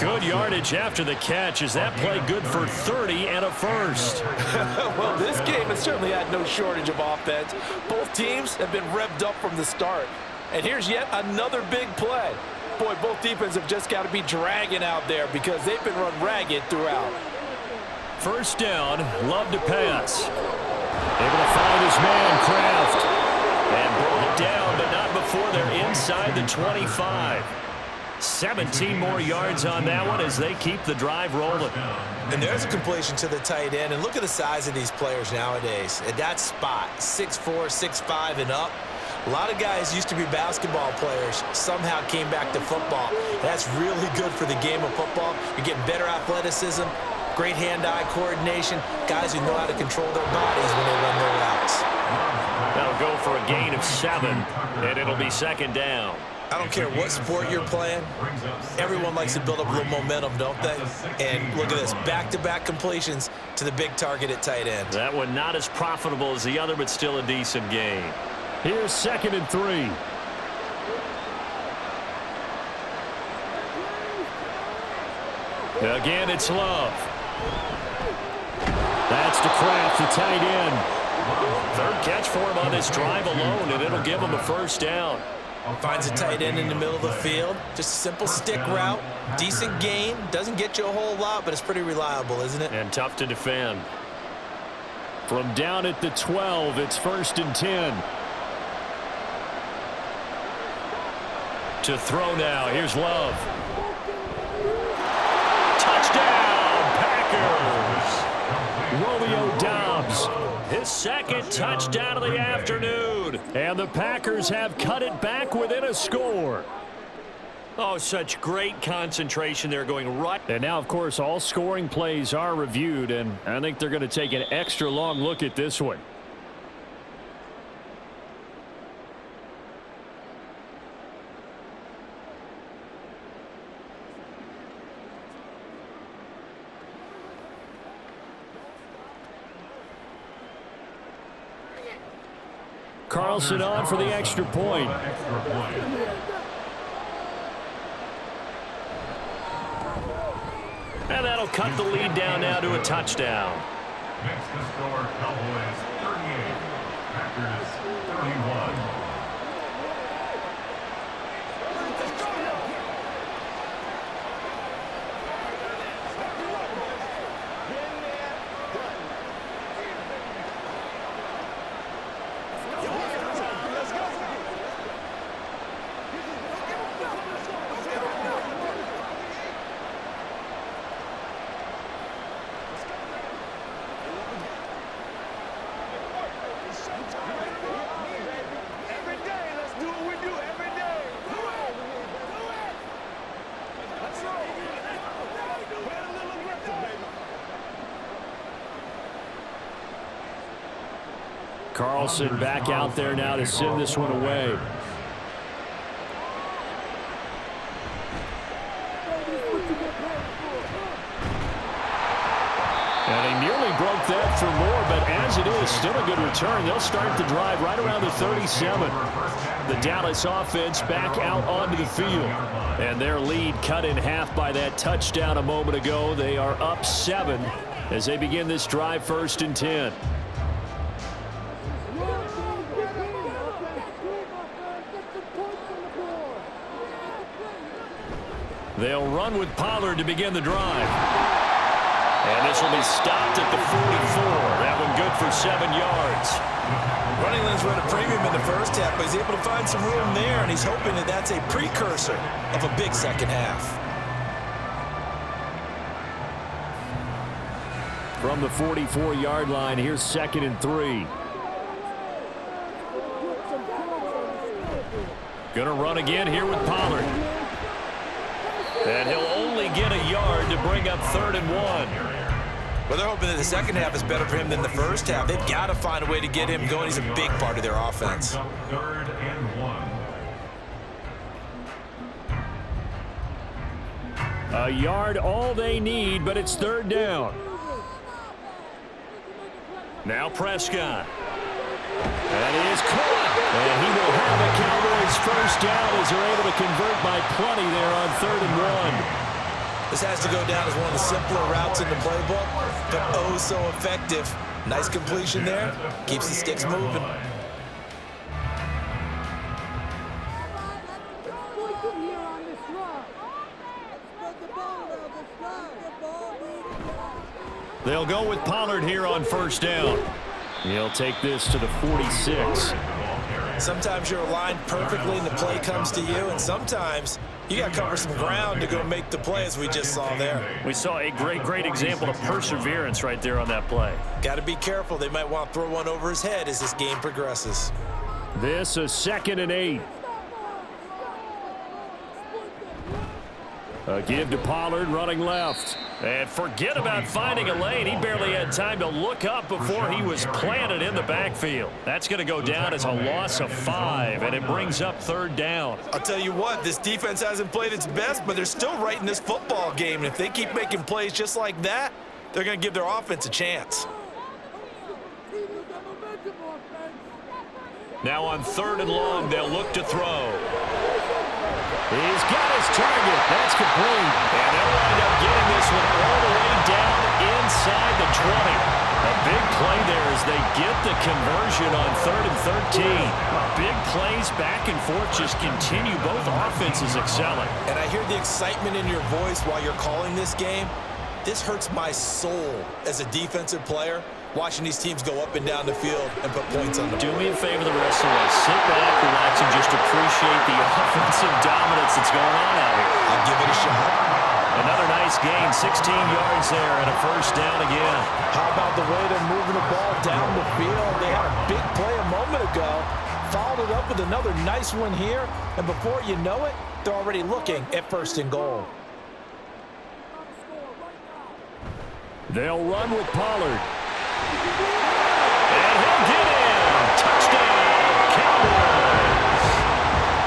Good yardage after the catch. Is that play good for 30 and a first? Well, this game has certainly had no shortage of offense. Both teams have been revved up from the start. And here's yet another big play. Boy, both defenses have just got to be dragging out there because they've been run ragged throughout. First down, Love to pass. Able to find his man, Kraft. And brought down, but not before they're inside the 25. 17 more yards on that one as they keep the drive rolling. And there's a completion to the tight end. And look at the size of these players nowadays. At that spot, 6'4", 6'5", and up. A lot of guys used to be basketball players, somehow came back to football. That's really good for the game of football. You're getting better athleticism, great hand-eye coordination, guys who know how to control their bodies when they run their routes. That'll go for a gain of 7, and it'll be second down. I don't care what sport you're playing, everyone likes to build up a little momentum, don't they? And look at this, back-to-back completions to the big target at tight end. That one not as profitable as the other, but still a decent gain. Here's 2nd and 3. Again, it's Love. That's to Kraft, the tight end. Third catch for him on this drive alone, and it'll give him a first down. Finds a tight end in the middle of the field. Just a simple stick route. Decent gain. Doesn't get you a whole lot, but it's pretty reliable, isn't it? And tough to defend. From down at the 12, it's 1st and 10. To throw now. Here's Love. Touchdown, Packers! Romeo Doubs. His second touchdown of the afternoon. And the Packers have cut it back within a score. Oh, such great concentration there going right. And now, of course, all scoring plays are reviewed, and I think they're going to take an extra long look at this one. Carlson on for the extra point. And that'll cut the lead down now to a touchdown. Makes the score Cowboys 38, Packers 31. Carlson back out there now to send this one away. And he nearly broke that for more, but as it is, still a good return. They'll start the drive right around the 37. The Dallas offense back out onto the field. And their lead cut in half by that touchdown a moment ago. They are up 7 as they begin this drive 1st and 10. They'll run with Pollard to begin the drive. And this will be stopped at the 44. That one good for 7 yards. Running lanes were at a premium in the first half, but he's able to find some room there, and he's hoping that that's a precursor of a big second half. From the 44-yard line, here's 2nd and 3. Gonna run again here with Pollard. And he'll only get a yard to bring up 3rd and 1. Well, they're hoping that the second half is better for him than the first half. They've got to find a way to get him going. He's a big part of their offense. 3rd and 1. A yard all they need, but it's 3rd down. Now Prescott. And he is caught. And he will have a Cowboys first down as they're able to convert by plenty there on 3rd and 1. This has to go down as one of the simpler routes in the playbook, but oh so effective. Nice completion there. Keeps the sticks moving. They'll go with Pollard here on first down. He'll take this to the 46. Sometimes you're aligned perfectly and the play comes to you, and sometimes you got to cover some ground to go make the play, as we just saw there. We saw a great example of perseverance right there on that play. Got to be careful. They might want to throw one over his head as this game progresses. This is 2nd and 8. A give to Pollard running left. And forget about finding a lane. He barely had time to look up before he was planted in the backfield. That's going to go down as a loss of 5, and it brings up 3rd down. I'll tell you what, this defense hasn't played its best, but they're still right in this football game. And if they keep making plays just like that, they're going to give their offense a chance. Now on 3rd and long, they'll look to throw. He's got his target. That's complete. And they'll wind up getting this one all the way down inside the 20. A big play there as they get the conversion on 3rd and 13. Big plays back and forth just continue. Both offenses excelling. And I hear the excitement in your voice while you're calling this game. This hurts my soul as a defensive player, watching these teams go up and down the field and put points on the board. Do me a favor the rest of the way. Sit back, relax, and just appreciate the offensive dominance that's going on out here. I'll give it a shot. Another nice gain, 16 yards there, and a first down again. How about the way they're moving the ball down the field? They had a big play a moment ago, followed it up with another nice one here, and before you know it, they're already looking at 1st and goal. They'll run with Pollard. And he'll get in. Touchdown, Cowboys.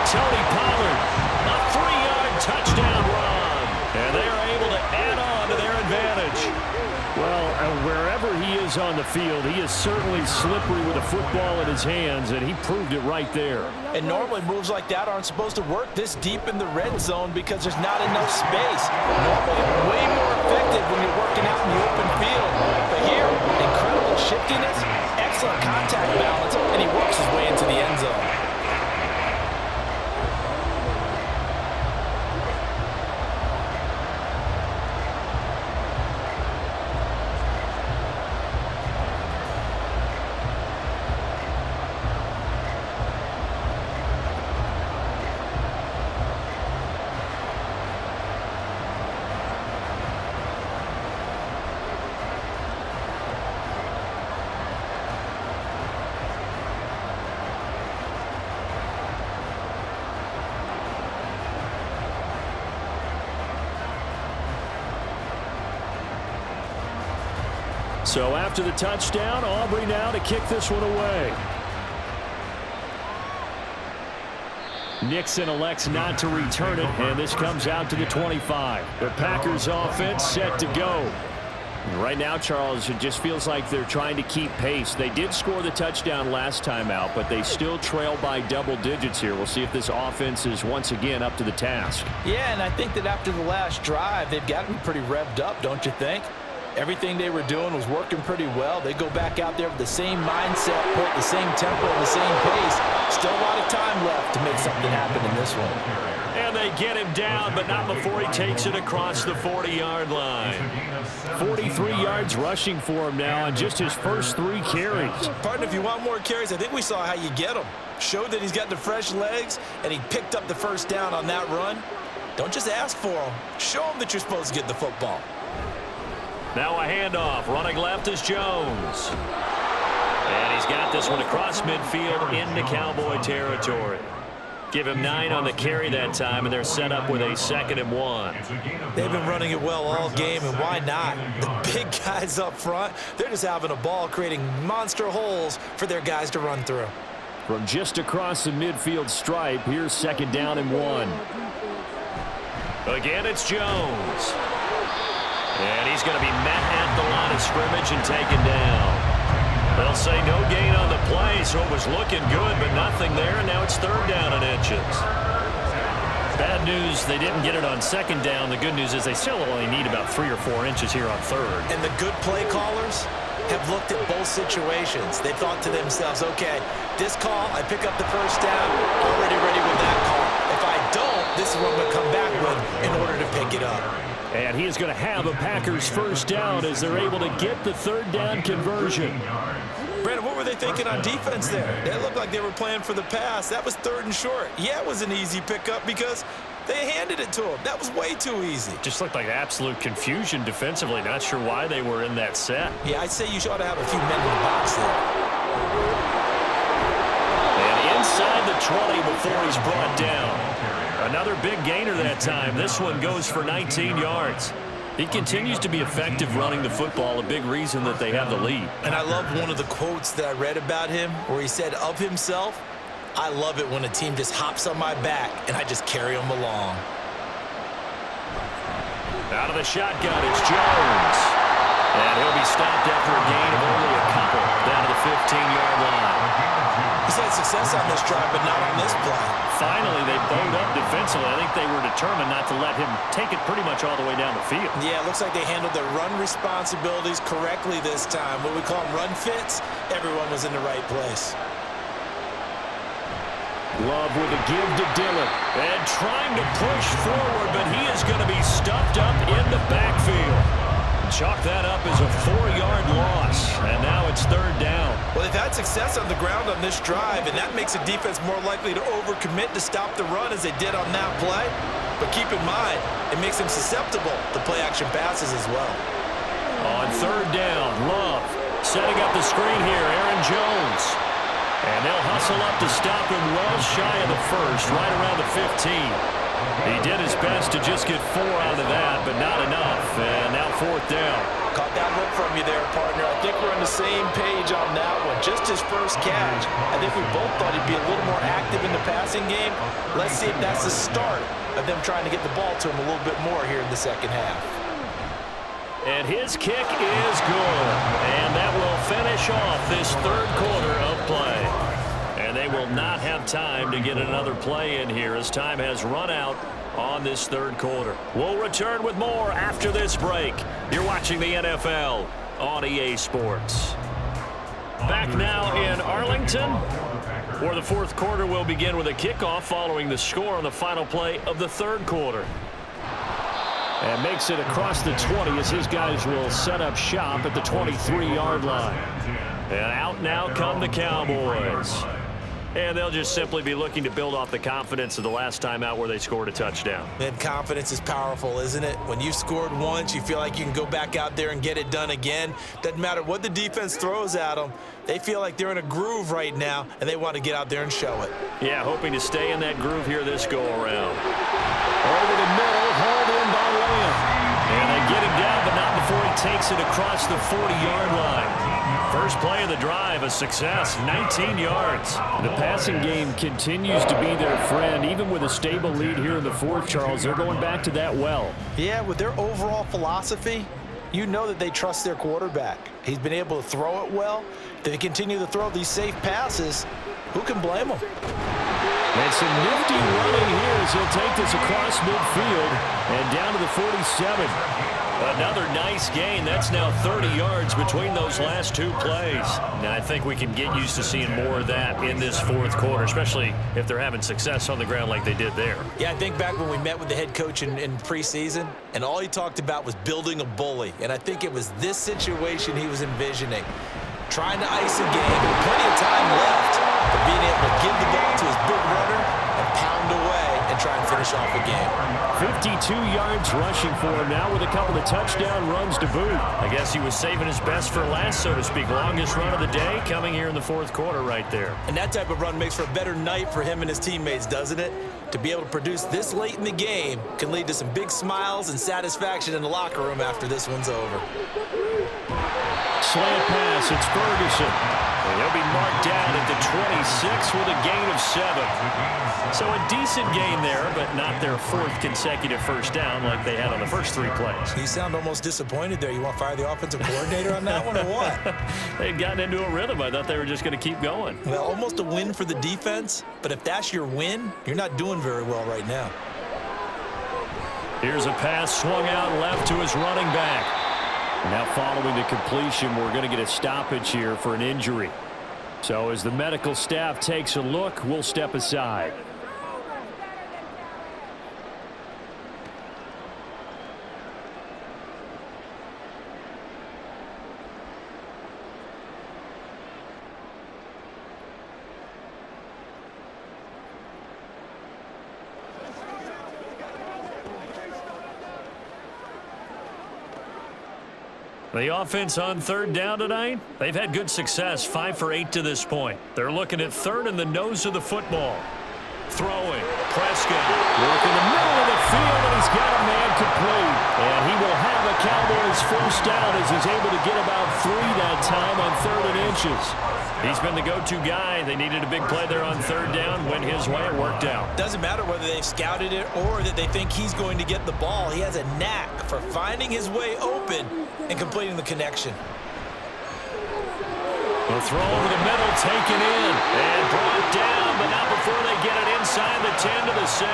Tony Pollard, a 3-yard touchdown run. And they are able to add on to their advantage. Well, wherever he is on the field, he is certainly slippery with a football in his hands, and he proved it right there. And normally moves like that aren't supposed to work this deep in the red zone because there's not enough space. Normally way more effective when you're working out in the open field. But here, incredible shiftiness, excellent contact balance, and he works his way into the end zone. So after the touchdown, Aubrey now to kick this one away. Nixon elects not to return it, and this comes out to the 25. The Packers offense set to go. Right now, Charles, it just feels like they're trying to keep pace. They did score the touchdown last time out, but they still trail by double digits here. We'll see if this offense is once again up to the task. Yeah, and I think that after the last drive, they've got to be pretty revved up, don't you think? Everything they were doing was working pretty well. They go back out there with the same mindset, put the same tempo and the same pace. Still a lot of time left to make something happen in this one. And they get him down, but not before he takes it across the 40-yard line. 43 yards rushing for him now on just his first 3 carries. Partner, if you want more carries, I think we saw how you get them. Showed that he's got the fresh legs, and he picked up the first down on that run. Don't just ask for them. Show them that you're supposed to get the football. Now a handoff. Running left is Jones. And he's got this one across midfield into Cowboy territory. Give him 9 on the carry that time, and they're set up with a 2nd and 1. They've been running it well all game, and why not? The big guys up front, they're just having a ball, creating monster holes for their guys to run through. From just across the midfield stripe, here's 2nd down and 1. Again, it's Jones. And he's going to be met at the line of scrimmage and taken down. They'll say no gain on the play, so it was looking good, but nothing there, and now it's third down and inches. Bad news, they didn't get it on second down. The good news is they still only need about 3 or 4 inches here on third. And the good play callers have looked at both situations. They thought to themselves, okay, this call, I pick up the first down, already ready with that call. If I don't, this is what I'm going to come back with in order to pick it up. And he is going to have a Packers first down as they're able to get the third down conversion. Brandon, what were they thinking on defense there? They looked like they were playing for the pass. That was third and short. Yeah, it was an easy pickup because they handed it to him. That was way too easy. Just looked like absolute confusion defensively. Not sure why they were in that set. Yeah, I'd say you ought to have a few men in the box there. And inside the 20 before he's brought down. Another big gainer that time. This one goes for 19 yards. He continues to be effective running the football, a big reason that they have the lead. And I love one of the quotes that I read about him where he said of himself, I love it when a team just hops on my back and I just carry them along. Out of the shotgun, it's Jones. And he'll be stopped after a gain of only a couple down to the 15-yard line. He's had success on this drive, but not on this play. Finally, they bowed up defensively. I think they were determined not to let him take it pretty much all the way down the field. Yeah, it looks like they handled their run responsibilities correctly this time. What we call them run fits, everyone was in the right place. Love with a give to Dillon. And trying to push forward, but he is going to be stuffed up in the backfield. Chalk that up as a 4-yard loss, and now it's third down. Well, they've had success on the ground on this drive, and that makes a defense more likely to overcommit to stop the run as they did on that play. But keep in mind, it makes them susceptible to play-action passes as well. On third down, Love setting up the screen here, Aaron Jones. And they'll hustle up to stop him well shy of the first, right around the 15. He did his best to just get 4 out of that, but not enough. And now fourth down. Caught that look from you there, partner. I think we're on the same page on that one. Just his first catch. I think we both thought he'd be a little more active in the passing game. Let's see if that's the start of them trying to get the ball to him a little bit more here in the second half. And his kick is good. And that will finish off this third quarter of play. And they will not have time to get another play in here as time has run out on this third quarter. We'll return with more after this break. You're watching the NFL on EA Sports. Back now in Arlington, where the fourth quarter will begin with a kickoff following the score on the final play of the third quarter. And makes it across the 20 as his guys will set up shop at the 23-yard line. And out now come the Cowboys. And they'll just simply be looking to build off the confidence of the last time out where they scored a touchdown. Man, confidence is powerful, isn't it? When you've scored once, you feel like you can go back out there and get it done again. Doesn't matter what the defense throws at them. They feel like they're in a groove right now, and they want to get out there and show it. Yeah, hoping to stay in that groove here this go-around. Over the middle, hauled in by Williams. And they get him down, but not before he takes it across the 40-yard line. First play of the drive, a success, 19 yards. The passing game continues to be their friend. Even with a stable lead here in the fourth, Charles, they're going back to that well. Yeah, with their overall philosophy, you know that they trust their quarterback. He's been able to throw it well. If they continue to throw these safe passes, who can blame them? And some nifty running here as he'll take this across midfield and down to the 47. Another nice gain. That's now 30 yards between those last two plays. Now, I think we can get used to seeing more of that in this fourth quarter, especially if they're having success on the ground like they did there. Yeah, I think back when we met with the head coach in preseason, and all he talked about was building a bully. And I think it was this situation he was envisioning. Trying to ice a game, plenty of time left, but being able to give the ball to his big runner and pound away and try and finish off a game. 52 yards rushing for him now with a couple of touchdown runs to boot. I guess he was saving his best for last, so to speak. Longest run of the day coming here in the fourth quarter right there. And that type of run makes for a better night for him and his teammates, doesn't it? To be able to produce this late in the game can lead to some big smiles and satisfaction in the locker room after this one's over. Slant pass, it's Ferguson. And he'll be marked down at the 26 with a gain of 7. So a decent gain there, but not their 4th consecutive first down like they had on the first 3 plays. You sound almost disappointed there. You want to fire the offensive coordinator on that one or what? They'd gotten into a rhythm. I thought they were just going to keep going. Well, almost a win for the defense, but if that's your win, you're not doing very well right now. Here's a pass swung out left to his running back. Now following the completion, we're going to get a stoppage here for an injury. So as the medical staff takes a look, we'll step aside. The offense on 3rd down tonight, they've had good success, 5 for 8 to this point. They're looking at 3rd in the nose of the football. Throwing, Prescott, working the middle of the field, and he's got a man complete. And he will have a Cowboys first down as he's able to get about 3 that time on 3rd and inches. He's been the go-to guy. They needed a big play there on 3rd down. Went his way. It worked out. Doesn't matter whether they've scouted it or that they think he's going to get the ball. He has a knack for finding his way open and completing the connection. The throw over the middle, taken in, and brought down, but not before they get it inside the 10 to the 7.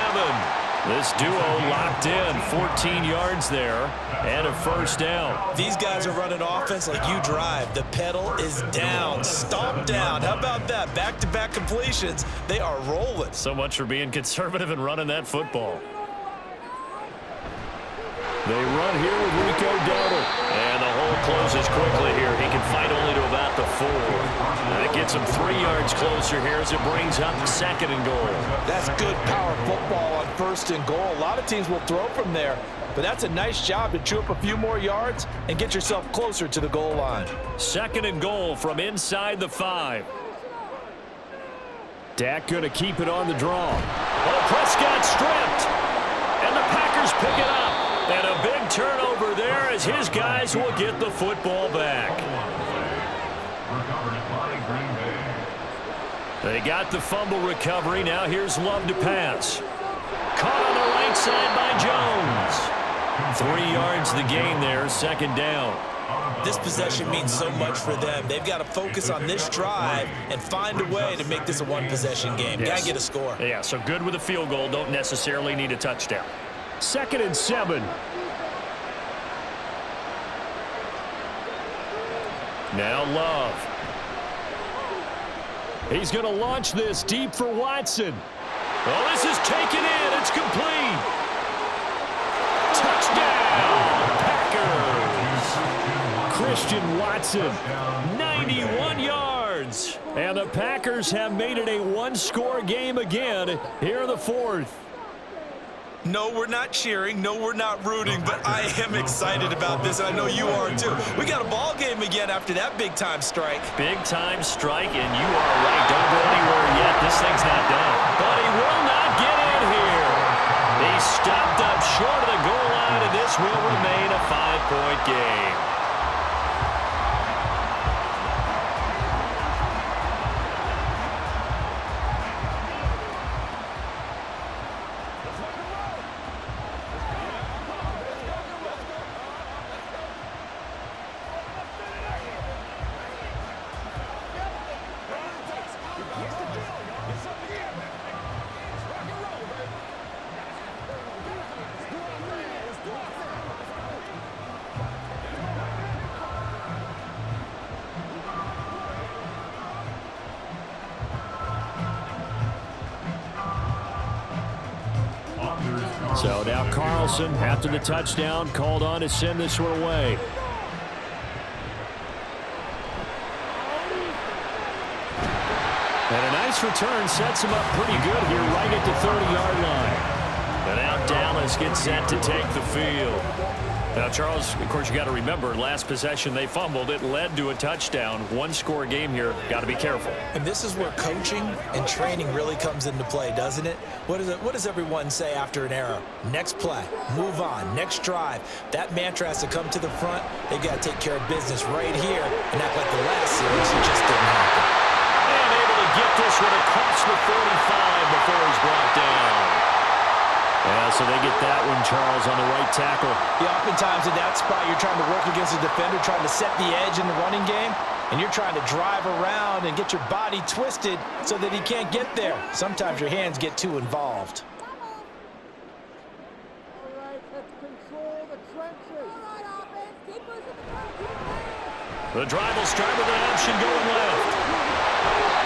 This duo locked in, 14 yards there, and a first down. These guys are running offense like you drive. The pedal is down, stomp down. How about that? Back-to-back completions. They are rolling. So much for being conservative and running that football. They run here with Rico Dowdle. And the hole closes quickly here. He can fight only to about the 4. That gets him 3 yards closer here as it brings up 2nd and goal. That's good power football on 1st and goal. A lot of teams will throw from there, but that's a nice job to chew up a few more yards and get yourself closer to the goal line. 2nd and goal from inside the 5. Dak going to keep it on the draw. Oh, Prescott stripped. And the Packers pick it up. And a big turnover there as his guys will get the football back. They got the fumble recovery. Now here's Love to pass. Caught on the right side by Jones. 3 yards the gain there, 2nd down. This possession means so much for them. They've got to focus on this drive and find a way to make this a one-possession game. Yes. Got to get a score. Yeah, so good with a field goal. Don't necessarily need a touchdown. 2nd and 7. Now Love. He's going to launch this deep for Watson. Oh, this is taken in. It's complete. Touchdown, Packers. Christian Watson. 91 yards. And the Packers have made it a one-score game again here in the 4th. No, we're not cheering. No, we're not rooting, but I am excited about this, and I know you are too. We got a ball game again after that big-time strike. Big-time strike, and you are right. Don't go anywhere yet. This thing's not done. But he will not get in here. He stopped up short of the goal line, and this will remain a 5-point game. So now Carlson, after the touchdown, called on to send this one away. And a nice return sets him up pretty good here right at the 30-yard line. And now Dallas gets set to take the field. Now, Charles, of course, you got to remember, last possession they fumbled. It led to a touchdown. One-score game here. Got to be careful. And this is where coaching and training really comes into play, doesn't it? What does everyone say after an error? Next play, move on, next drive. That mantra has to come to the front. They've got to take care of business right here and act like the last series. It just didn't happen. And able to get this one across the 45 before he's brought down. Yeah, so they get that one, Charles, on the right tackle. Yeah, oftentimes in that spot, you're trying to work against a defender, trying to set the edge in the running game, and you're trying to drive around and get your body twisted so that he can't get there. Sometimes your hands get too involved. All right, let's control the trenches. All right, offense, keep pushing the ground. The drive will start with an option going left.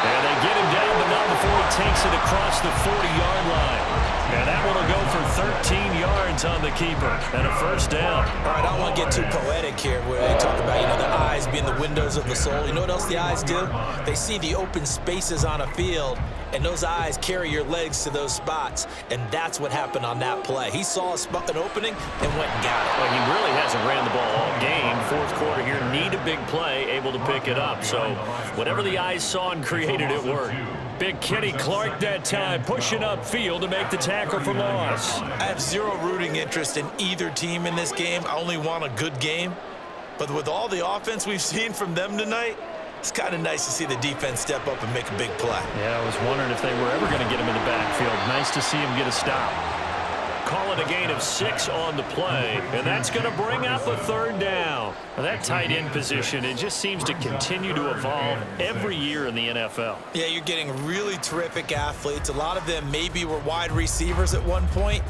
And they get him down, but not before he takes it across the 40-yard line. And that one will go for 13 yards on the keeper and a first down. All right, I don't want to get too poetic here where they talk about, the eyes being the windows of the soul. You know what else the eyes do? They see the open spaces on a field, and those eyes carry your legs to those spots, and that's what happened on that play. He saw an opening and went and got it. Well, he really hasn't ran the ball all game. Fourth quarter here, need a big play, able to pick it up. So whatever the eyes saw and created, it worked. Big Kenny Clark that time, pushing upfield to make the tackle for loss. I have zero rooting interest in either team in this game. I only want a good game. But with all the offense we've seen from them tonight, it's kind of nice to see the defense step up and make a big play. Yeah, I was wondering if they were ever going to get him in the backfield. Nice to see him get a stop. Call it a gain of 6 on the play, and that's going to bring up a third down. Now, that tight end position, it just seems to continue to evolve every year in the NFL. Yeah, you're getting really terrific athletes. A lot of them maybe were wide receivers at one point.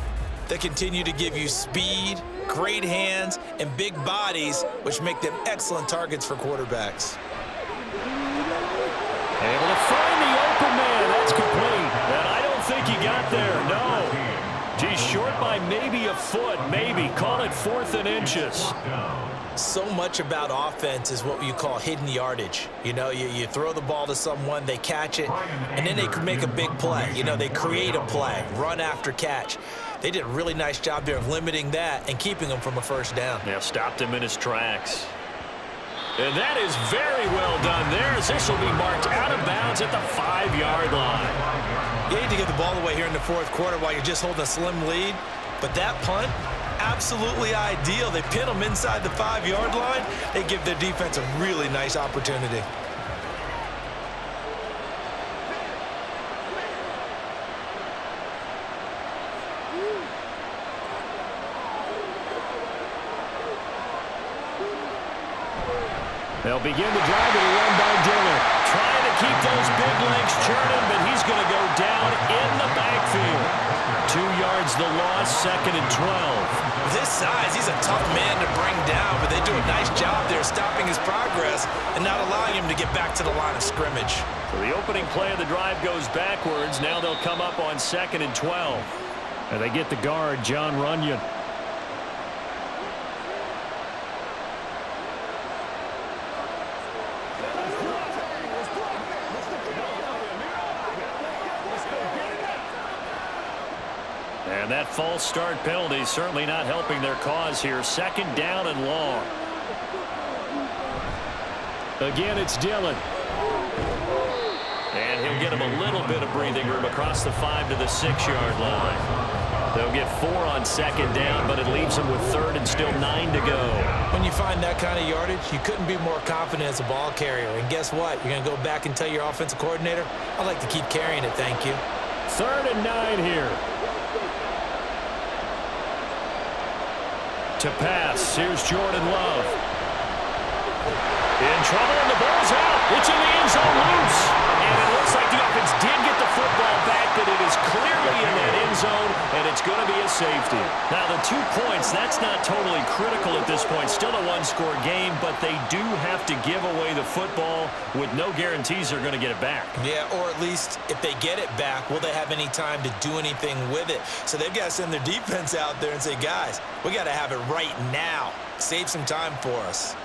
They continue to give you speed, great hands, and big bodies, which make them excellent targets for quarterbacks. Able to find the open man. That's complete. And I don't think he got there. No. Geez, short by maybe a foot, maybe. Call it 4th and inches. So much about offense is what you call hidden yardage. You throw the ball to someone, they catch it, and then they can make a big play. They create a play, run after catch. They did a really nice job there of limiting that and keeping him from a first down. Yeah, stopped him in his tracks. And that is very well done there, as this will be marked out of bounds at the 5-yard line. You need to get the ball away here in the fourth quarter while you're just holding a slim lead. But that punt, absolutely ideal. They pin them inside the 5-yard line. They give their defense a really nice opportunity. They'll begin the drive with a run by Dillon. Trying to keep those big legs churning, but he's going to go down in the backfield. 2 yards the loss, 2nd and 12. This size, he's a tough man to bring down, but they do a nice job there stopping his progress and not allowing him to get back to the line of scrimmage. So the opening play of the drive goes backwards. Now they'll come up on 2nd and 12. And they get the guard, John Runyon. And that false start penalty certainly not helping their cause here. 2nd down and long. Again, it's Dillon. And he'll get him a little bit of breathing room across the 5 to the 6-yard line. They'll get 4 on 2nd down, but it leaves them with 3rd and still 9 to go. When you find that kind of yardage, you couldn't be more confident as a ball carrier. And guess what? You're going to go back and tell your offensive coordinator, I'd like to keep carrying it, thank you. 3rd and 9 here. To pass, here's Jordan Love. In trouble, and the ball's out. It's in the end zone, loose. And it looks like the offense did get the football back, but it is clearly in that end zone, and it's going to be a safety. Now, the 2 points, that's not totally critical at this point. Still a one-score game, but they do have to give away the football with no guarantees they're going to get it back. Yeah, or at least if they get it back, will they have any time to do anything with it? So they've got to send their defense out there and say, guys, we got to have it right now. Save some time for us.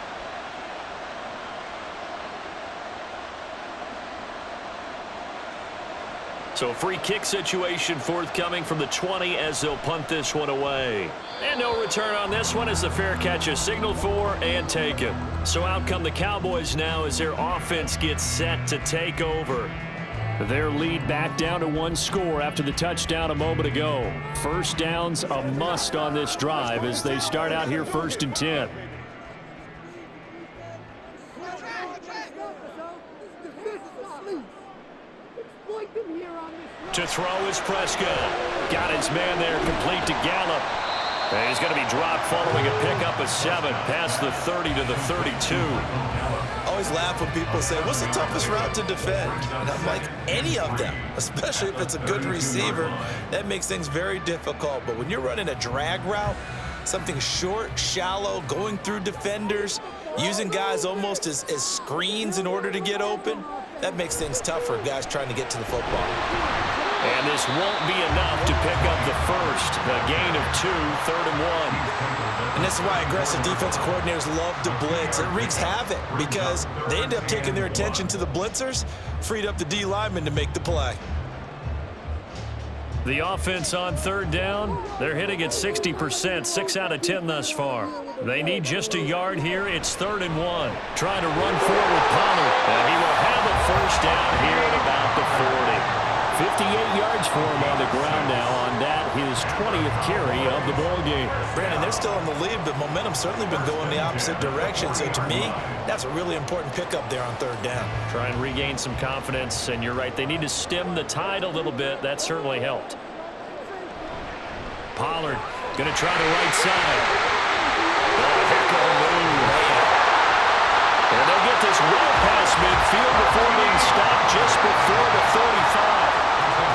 So a free kick situation forthcoming from the 20 as they'll punt this one away. And no return on this one as the fair catch is signaled for and taken. So out come the Cowboys now as their offense gets set to take over. Their lead back down to one score after the touchdown a moment ago. First down's a must on this drive as they start out here 1st and 10. To throw is Prescott. Got his man there, complete to Gallup. And he's going to be dropped following a pickup of 7 past the 30 to the 32. Always laugh when people say, what's the toughest route to defend? And I'm like, any of them, especially if it's a good receiver. That makes things very difficult. But when you're running a drag route, something short, shallow, going through defenders, using guys almost as screens in order to get open, that makes things tough for guys trying to get to the football. And this won't be enough to pick up the first. A gain of 2, 3rd and 1. And this is why aggressive defensive coordinators love to blitz. It wreaks havoc because they end up taking their attention to the blitzers, freed up the D lineman to make the play. The offense on 3rd down, they're hitting at 60%, 6 out of 10 thus far. They need just a yard here. It's 3rd and 1. Trying to run forward with Pollard. And he will have a first down here at about the 40. 58 yards for him on the ground now on that, his 20th carry of the ball game. Brandon, they're still in the lead, but momentum's certainly been going the opposite direction. So to me, that's a really important pickup there on 3rd down. Try and regain some confidence, and you're right, they need to stem the tide a little bit. That certainly helped. Pollard going to try the right side. Heck of a move. And they'll get this well past midfield before being stopped just before the 35.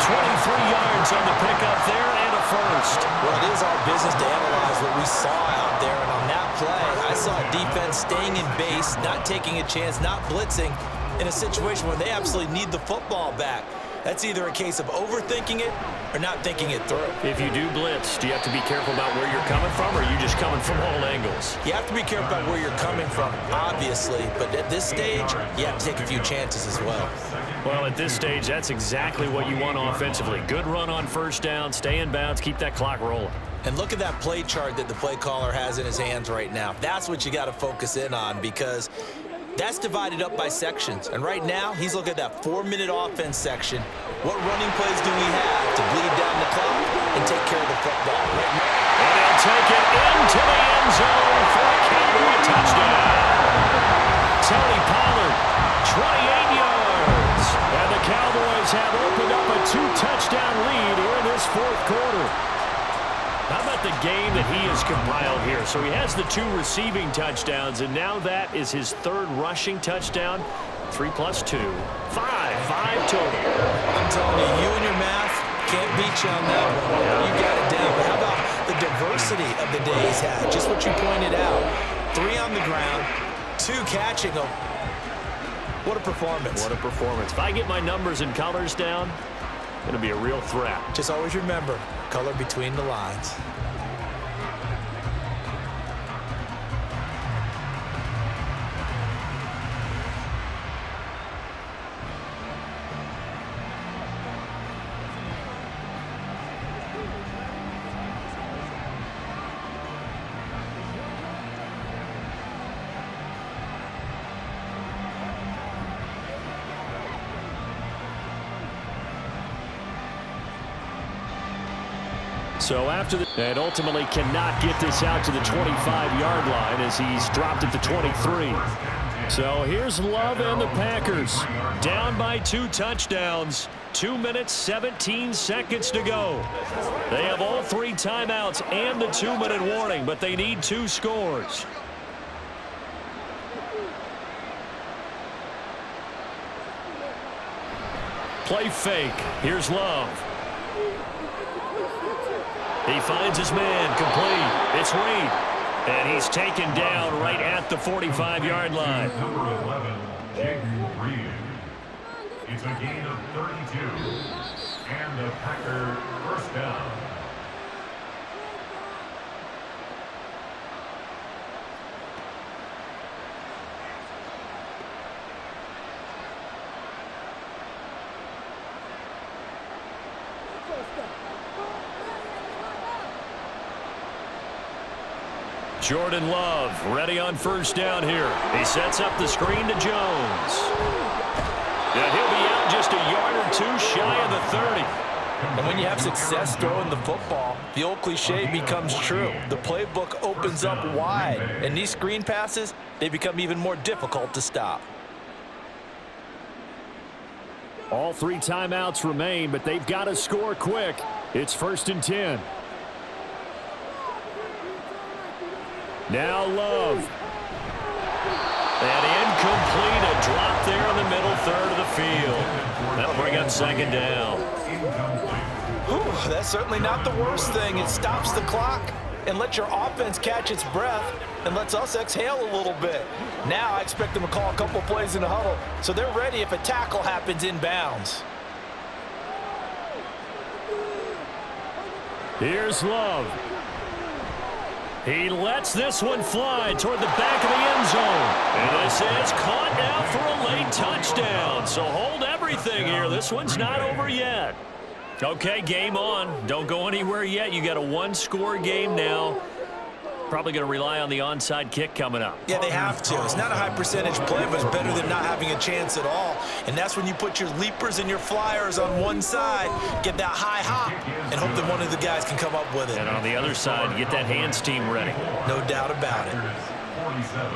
23 yards on the pickup there and a first. Well, it is our business to analyze what we saw out there. And on that play, I saw a defense staying in base, not taking a chance, not blitzing in a situation where they absolutely need the football back. That's either a case of overthinking it or not thinking it through. If you do blitz, do you have to be careful about where you're coming from, or are you just coming from all angles? You have to be careful about where you're coming from, obviously. But at this stage, you have to take a few chances as well. Well, at this stage, that's exactly what you want offensively. Good run on 1st down, stay in bounds, keep that clock rolling. And look at that play chart that the play caller has in his hands right now. That's what you got to focus in on because that's divided up by sections. And right now, he's looking at that 4-minute offense section. What running plays do we have to bleed down the clock and take care of the football? And they'll take it into the end zone for a Cowboy touchdown. Tony Pollard, 28 yards. And the Cowboys have opened up a 2-touchdown lead here in this 4th quarter. How about the game that he has compiled here? So he has the 2 receiving touchdowns, and now that is his 3rd rushing touchdown. 3 plus 2, 5 total. I'm telling you, you and your math can't beat you on that one. You got it down. But how about the diversity of the day he's had? Just what you pointed out. 3 on the ground, 2 catching them. What a performance. What a performance. If I get my numbers and colors down, it's going to be a real threat. Just always remember, color between the lines. So after and ultimately cannot get this out to the 25-yard line as he's dropped at the 23. So here's Love and the Packers. Down by 2 touchdowns. 2 minutes, 17 seconds to go. They have all 3 timeouts and the 2-minute warning, but they need 2 scores. Play fake. Here's Love. He finds his man, complete. It's Reed. And he's taken down right at the 45-yard line. Number 11, Jaden Reed. It's a gain of 32. And the Packer first down. Jordan Love ready on first down here. He sets up the screen to Jones. Yeah, he'll be out just a yard or two shy of the 30. And when you have success throwing the football, the old cliche becomes true. The playbook opens up wide, and these screen passes, they become even more difficult to stop. All 3 timeouts remain, but they've got to score quick. It's 1st and 10. Now Love. And incomplete, a drop there in the middle third of the field. That'll bring up 2nd down. Whew, that's certainly not the worst thing. It stops the clock and lets your offense catch its breath and lets us exhale a little bit. Now I expect them to call a couple plays in the huddle, so they're ready if a tackle happens inbounds. Here's Love. He lets this one fly toward the back of the end zone. And this is caught now for a late touchdown. So hold everything here. This one's not over yet. Okay, game on. Don't go anywhere yet. You got a 1-score game now. Probably going to rely on the onside kick coming up. Yeah, they have to. It's not a high percentage play, but it's better than not having a chance at all. And that's when you put your leapers and your flyers on one side, get that high hop, and hope that one of the guys can come up with it. And on the other side, get that hands team ready. No doubt about it. 47.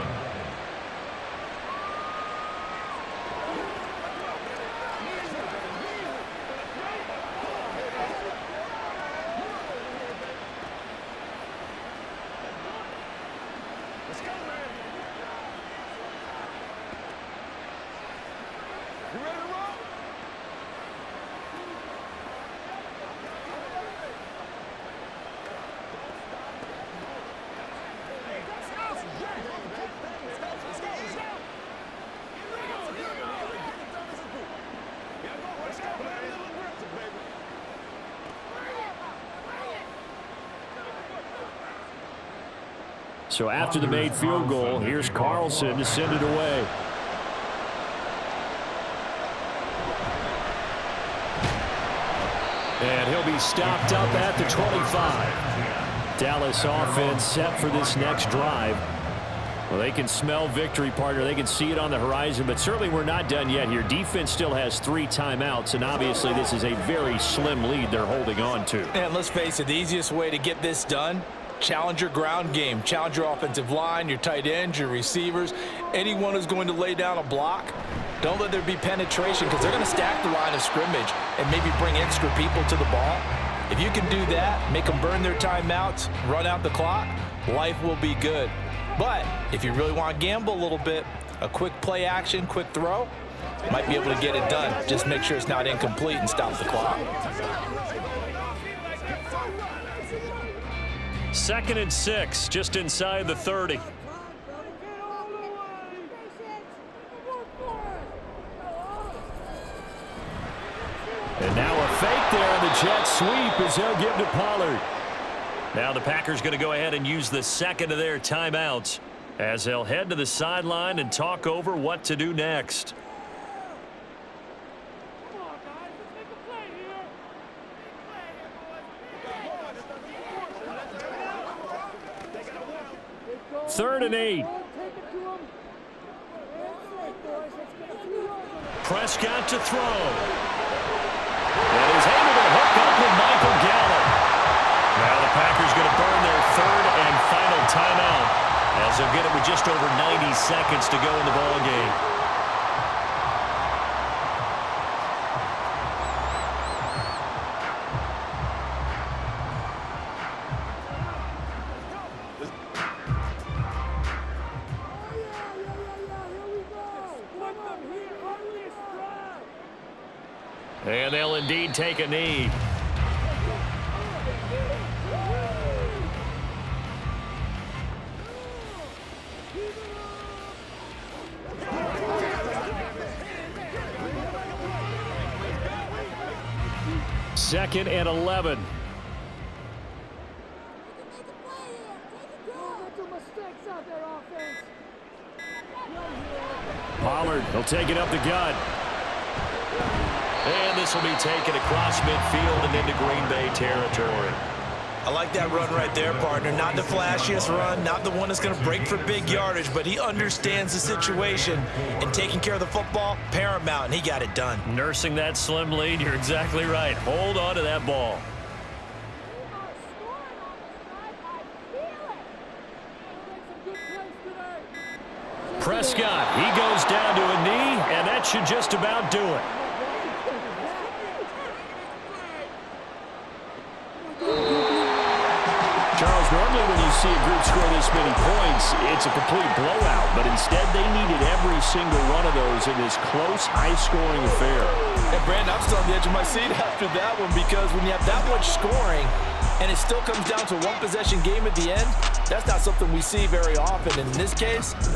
So after the made field goal, here's Carlson to send it away. And he'll be stopped up at the 25. Dallas offense set for this next drive. Well, they can smell victory, partner. They can see it on the horizon, but certainly we're not done yet here. Defense still has 3 timeouts, and obviously this is a very slim lead they're holding on to. And let's face it, the easiest way to get this done, challenge your ground game. Challenge your offensive line, your tight ends, your receivers. Anyone who's going to lay down a block, don't let there be penetration because they're going to stack the line of scrimmage and maybe bring extra people to the ball. If you can do that, make them burn their timeouts, run out the clock, life will be good. But if you really want to gamble a little bit, a quick play action, quick throw, might be able to get it done. Just make sure it's not incomplete and stop the clock. 2nd and 6, just inside the 30. And now a fake there on the jet sweep as they'll give to Pollard. Now the Packers going to go ahead and use the 2nd of their timeouts as they'll head to the sideline and talk over what to do next. Third and 8. Prescott to throw. And he's able to hook up with Michael Gallup. Now the Packers going to burn their 3rd and final timeout as they'll get it with just over 90 seconds to go in the ball game. And they'll indeed take a knee. Second and 11. Pollard, he'll take it up the gut. And this will be taken across midfield and into Green Bay territory. I like that run right there, partner. Not the flashiest run, not the one that's going to break for big yardage, but he understands the situation, and taking care of the football, paramount, and he got it done. Nursing that slim lead, you're exactly right. Hold on to that ball. Prescott, he goes down to a knee, and that should just about do it. Charles, normally when you see a group score this many points, it's a complete blowout, but instead they needed every single one of those in this close, high-scoring affair. And Brandon, I'm still on the edge of my seat after that one, because when you have that much scoring and it still comes down to one possession game at the end, that's not something we see very often. In this case,